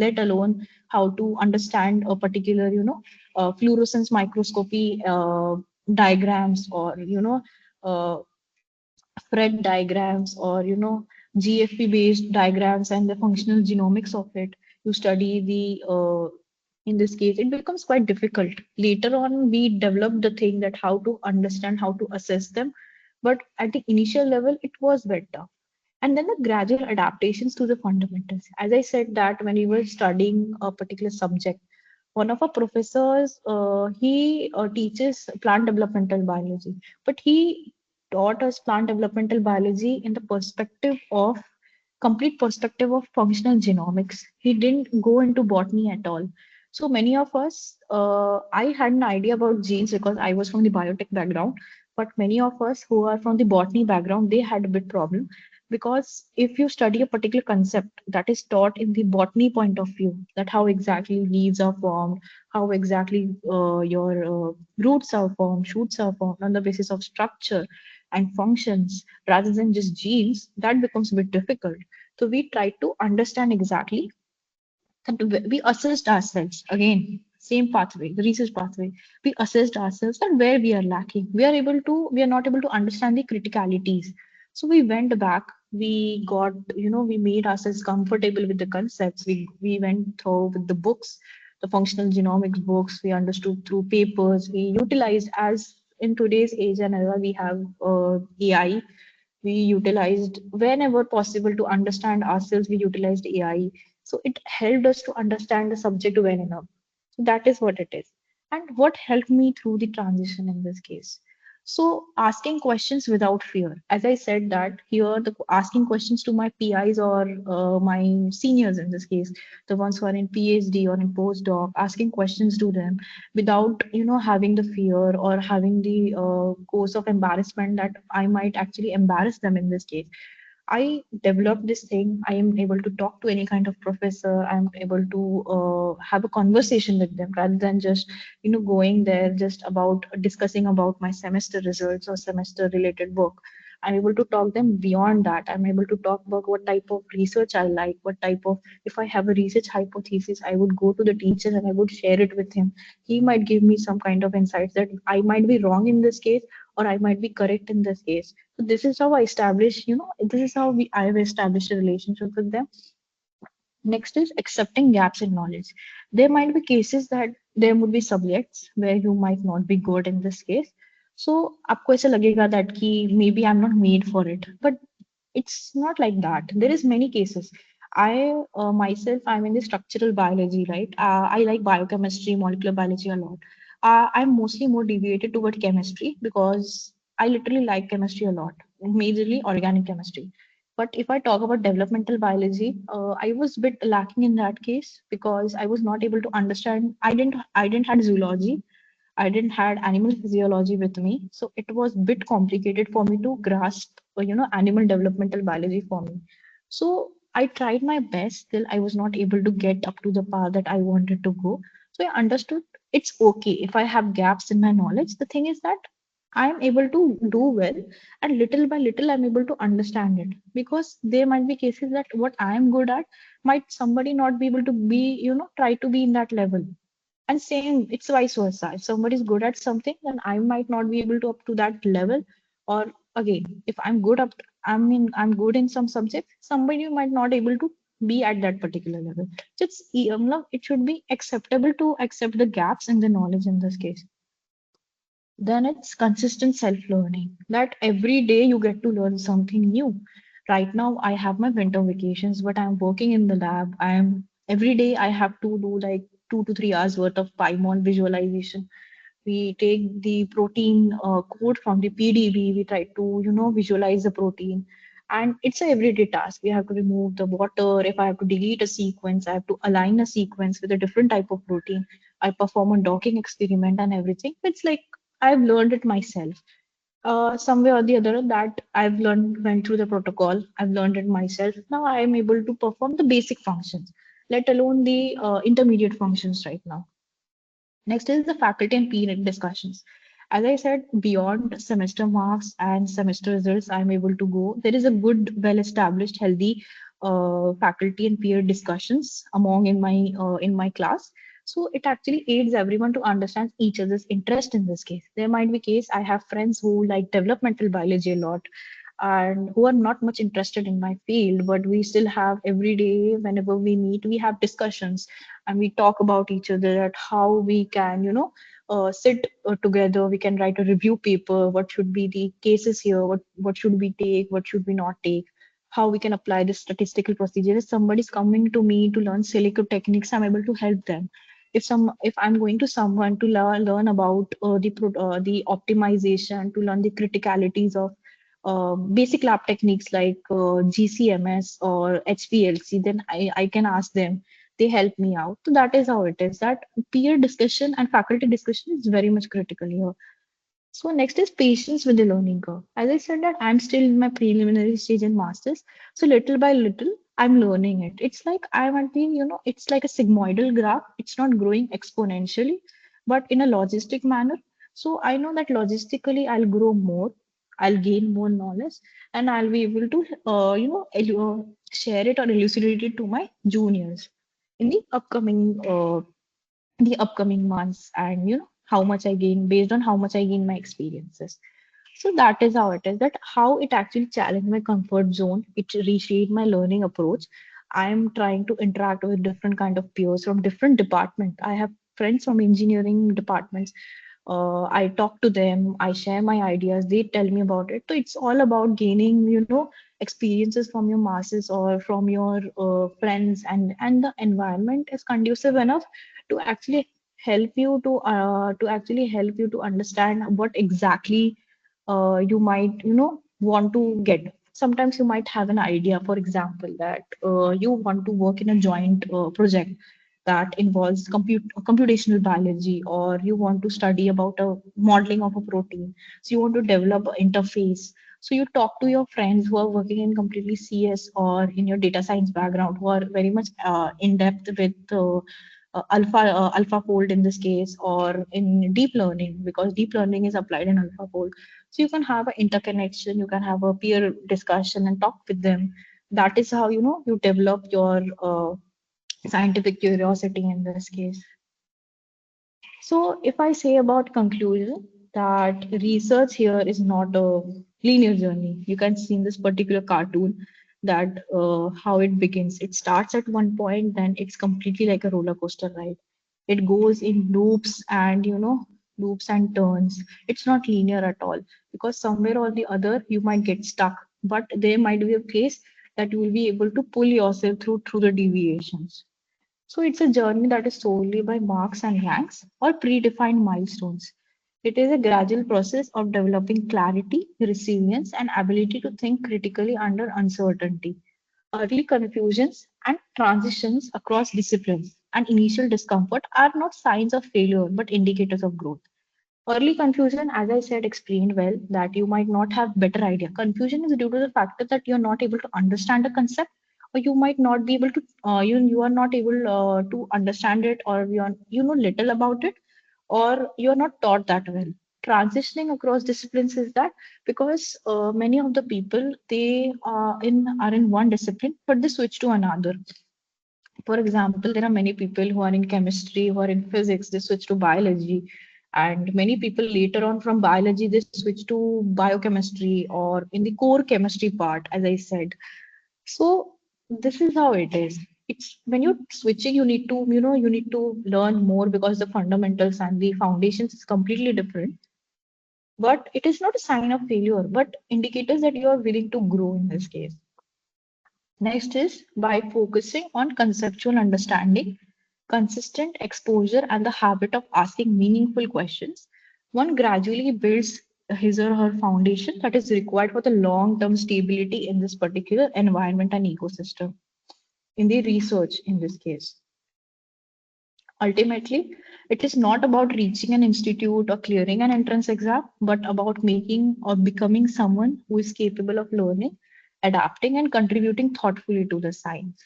let alone how to understand a particular, fluorescence microscopy diagrams, or uh, Fred diagrams, or GFP based diagrams and the functional genomics of it. You study the in this case, it becomes quite difficult. Later on, we developed the thing that how to understand, how to assess them, but at the initial level, it was better. And then the gradual adaptations to the fundamentals. As I said, that when we were studying a particular subject, one of our professors, he teaches plant developmental biology, but he taught us plant developmental biology in the perspective of complete perspective of functional genomics. He didn't go into botany at all. So many of us, I had an idea about genes because I was from the biotech background, but many of us who are from the botany background, they had a bit problem, because if you study a particular concept that is taught in the botany point of view, that how exactly leaves are formed, how exactly your roots are formed, shoots are formed on the basis of structure and functions rather than just genes, that becomes a bit difficult. So we try to understand exactly, and we assessed ourselves again, same pathway, the research pathway. We assessed ourselves and where we are lacking. We are not able to understand the criticalities. So we went back. We got, we made ourselves comfortable with the concepts. We went through with the books, the functional genomics books. We understood through papers. We utilized, as in today's age and era, we have AI. We utilized whenever possible to understand ourselves, we utilized AI. So it helped us to understand the subject well enough. So that is what it is. And what helped me through the transition in this case? So asking questions without fear. As I said that here, the asking questions to my PIs, or my seniors in this case, the ones who are in PhD or in postdoc, asking questions to them without, having the fear or having the course of embarrassment that I might actually embarrass them in this case. I developed this thing. I am able to talk to any kind of professor. I'm able to have a conversation with them rather than just, going there just about discussing about my semester results or semester related work. I'm able to talk them beyond that. I'm able to talk about what type of research I like, what type of, if I have a research hypothesis, I would go to the teacher and I would share it with him. He might give me some kind of insights that I might be wrong in this case, or I might be correct in this case. So this is how I establish, this is how I've established a relationship with them. Next is accepting gaps in knowledge. There might be cases that there would be subjects where you might not be good in this case. So आपको ऐसा लगेगा that कि maybe I'm not made for it, but it's not like that. There is many cases. I myself, I'm in the structural biology, right? I like biochemistry, molecular biology a lot. I'm mostly more deviated toward chemistry because I literally like chemistry a lot, majorly organic chemistry. But if I talk about developmental biology, I was a bit lacking in that case because I was not able to understand. I didn't had zoology. I didn't had animal physiology with me, so it was a bit complicated for me to grasp, animal developmental biology for me. So I tried my best, still I was not able to get up to the path that I wanted to go. So I understood it's okay if I have gaps in my knowledge. The thing is that I'm able to do well, and little by little I'm able to understand it, because there might be cases that what I am good at might somebody not be able to be, try to be in that level. And same, it's vice versa. If somebody is good at something, then I might not be able to up to that level. Or again, if I'm good up, I'm good in some subject, somebody might not able to be at that particular level. So it should be acceptable to accept the gaps in the knowledge in this case. Then it's consistent self-learning, that every day you get to learn something new. Right now, I have my winter vacations, but I'm working in the lab. I'm every day I have to do like 2 to 3 hours worth of PyMon visualization. We take the protein code from the PDB. We try to, visualize the protein. And it's a everyday task. We have to remove the water. If I have to delete a sequence, I have to align a sequence with a different type of protein. I perform a docking experiment and everything. It's like I've learned it myself. Somewhere or the other that I've learned, went through the protocol, I've learned it myself. Now I am able to perform the basic functions, let alone the intermediate functions right now. Next is the faculty and peer discussions. As I said, beyond semester marks and semester results, I'm able to go. There is a good, well-established, healthy faculty and peer discussions among in my class. So it actually aids everyone to understand each other's interest in this case. There might be case I have friends who like developmental biology a lot and who are not much interested in my field, but we still have every day whenever we meet, we have discussions and we talk about each other at how we can, sit together. We can write a review paper. What should be the cases here? What should we take? What should we not take? How we can apply the statistical procedure. If somebody's coming to me to learn selective techniques, I'm able to help them. If I'm going to someone to learn about the optimization, to learn the criticalities of basic lab techniques like GCMS or HPLC, then I can ask them. They help me out. So that is how it is. That peer discussion and faculty discussion is very much critical here. So next is patience with the learning curve. As I said that I'm still in my preliminary stage in masters. So little by little, I'm learning it. It's like I want to, it's like a sigmoidal graph. It's not growing exponentially, but in a logistic manner. So I know that logistically I'll grow more, I'll gain more knowledge, and I'll be able to, share it or elucidate it to my juniors in the upcoming months, and how much I gain based on how much I gain my experiences. So that is how it is, that how it actually challenged my comfort zone. It reshaped my learning approach. I'm trying to interact with different kind of peers from different department. I have friends from engineering departments. I talk to them, I share my ideas, they tell me about it. So it's all about gaining, experiences from your masses or from your friends, and the environment is conducive enough to actually help you to understand what exactly you might want to get. Sometimes you might have an idea, for example, that you want to work in a joint project that involves computational biology, or you want to study about a modeling of a protein, so you want to develop an interface. So you talk to your friends who are working in completely CS or in your data science background, who are very much in depth with AlphaFold in this case, or in deep learning, because deep learning is applied in AlphaFold. So you can have an interconnection, you can have a peer discussion and talk with them. That is how you develop your scientific curiosity in this case. So, if I say about conclusion, that research here is not a linear journey. You can see in this particular cartoon that how it begins. It starts at one point, then it's completely like a roller coaster ride. It goes in loops and loops and turns. It's not linear at all, because somewhere or the other you might get stuck, but there might be a place that you will be able to pull yourself through the deviations. So it's a journey that is solely by marks and ranks or predefined milestones. It is a gradual process of developing clarity, resilience, and ability to think critically under uncertainty. Early confusions and transitions across disciplines and initial discomfort are not signs of failure but indicators of growth. Early confusion, as I said, explained well, that you might not have better idea. Confusion is due to the factor that you're not able to understand a concept, or you might not be able to, you are not able to understand it, or you know little about it, or you're not taught that well. Transitioning across disciplines is that because many of the people, they are in one discipline, but they switch to another. For example, there are many people who are in chemistry, who are in physics, they switch to biology. And many people later on from biology, they switch to biochemistry or in the core chemistry part, as I said. So this is how it is. It's when you're switching, you need to, you need to learn more, because the fundamentals and the foundations is completely different. But it is not a sign of failure, but indicators that you are willing to grow in this case. Next is by focusing on conceptual understanding, consistent exposure, and the habit of asking meaningful questions, one gradually builds his or her foundation that is required for the long term stability in this particular environment and ecosystem, in the research in this case. Ultimately, It is not about reaching an institute or clearing an entrance exam, but about making or becoming someone who is capable of learning, adapting, and contributing thoughtfully to the science.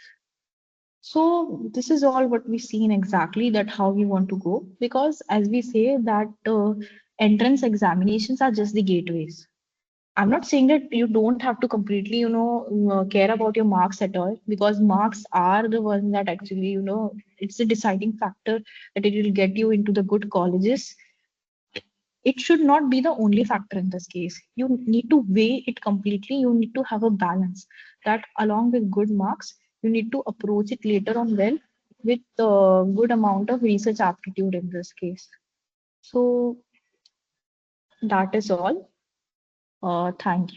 So this is all what we see in exactly that how we want to go, because as we say that entrance examinations are just the gateways. I'm not saying that you don't have to completely, care about your marks at all, because marks are the one that actually, it's the deciding factor that it will get you into the good colleges. It should not be the only factor in this case. You need to weigh it completely. You need to have a balance that along with good marks, you need to approach it later on well with a good amount of research aptitude in this case. So that is all. Thank you.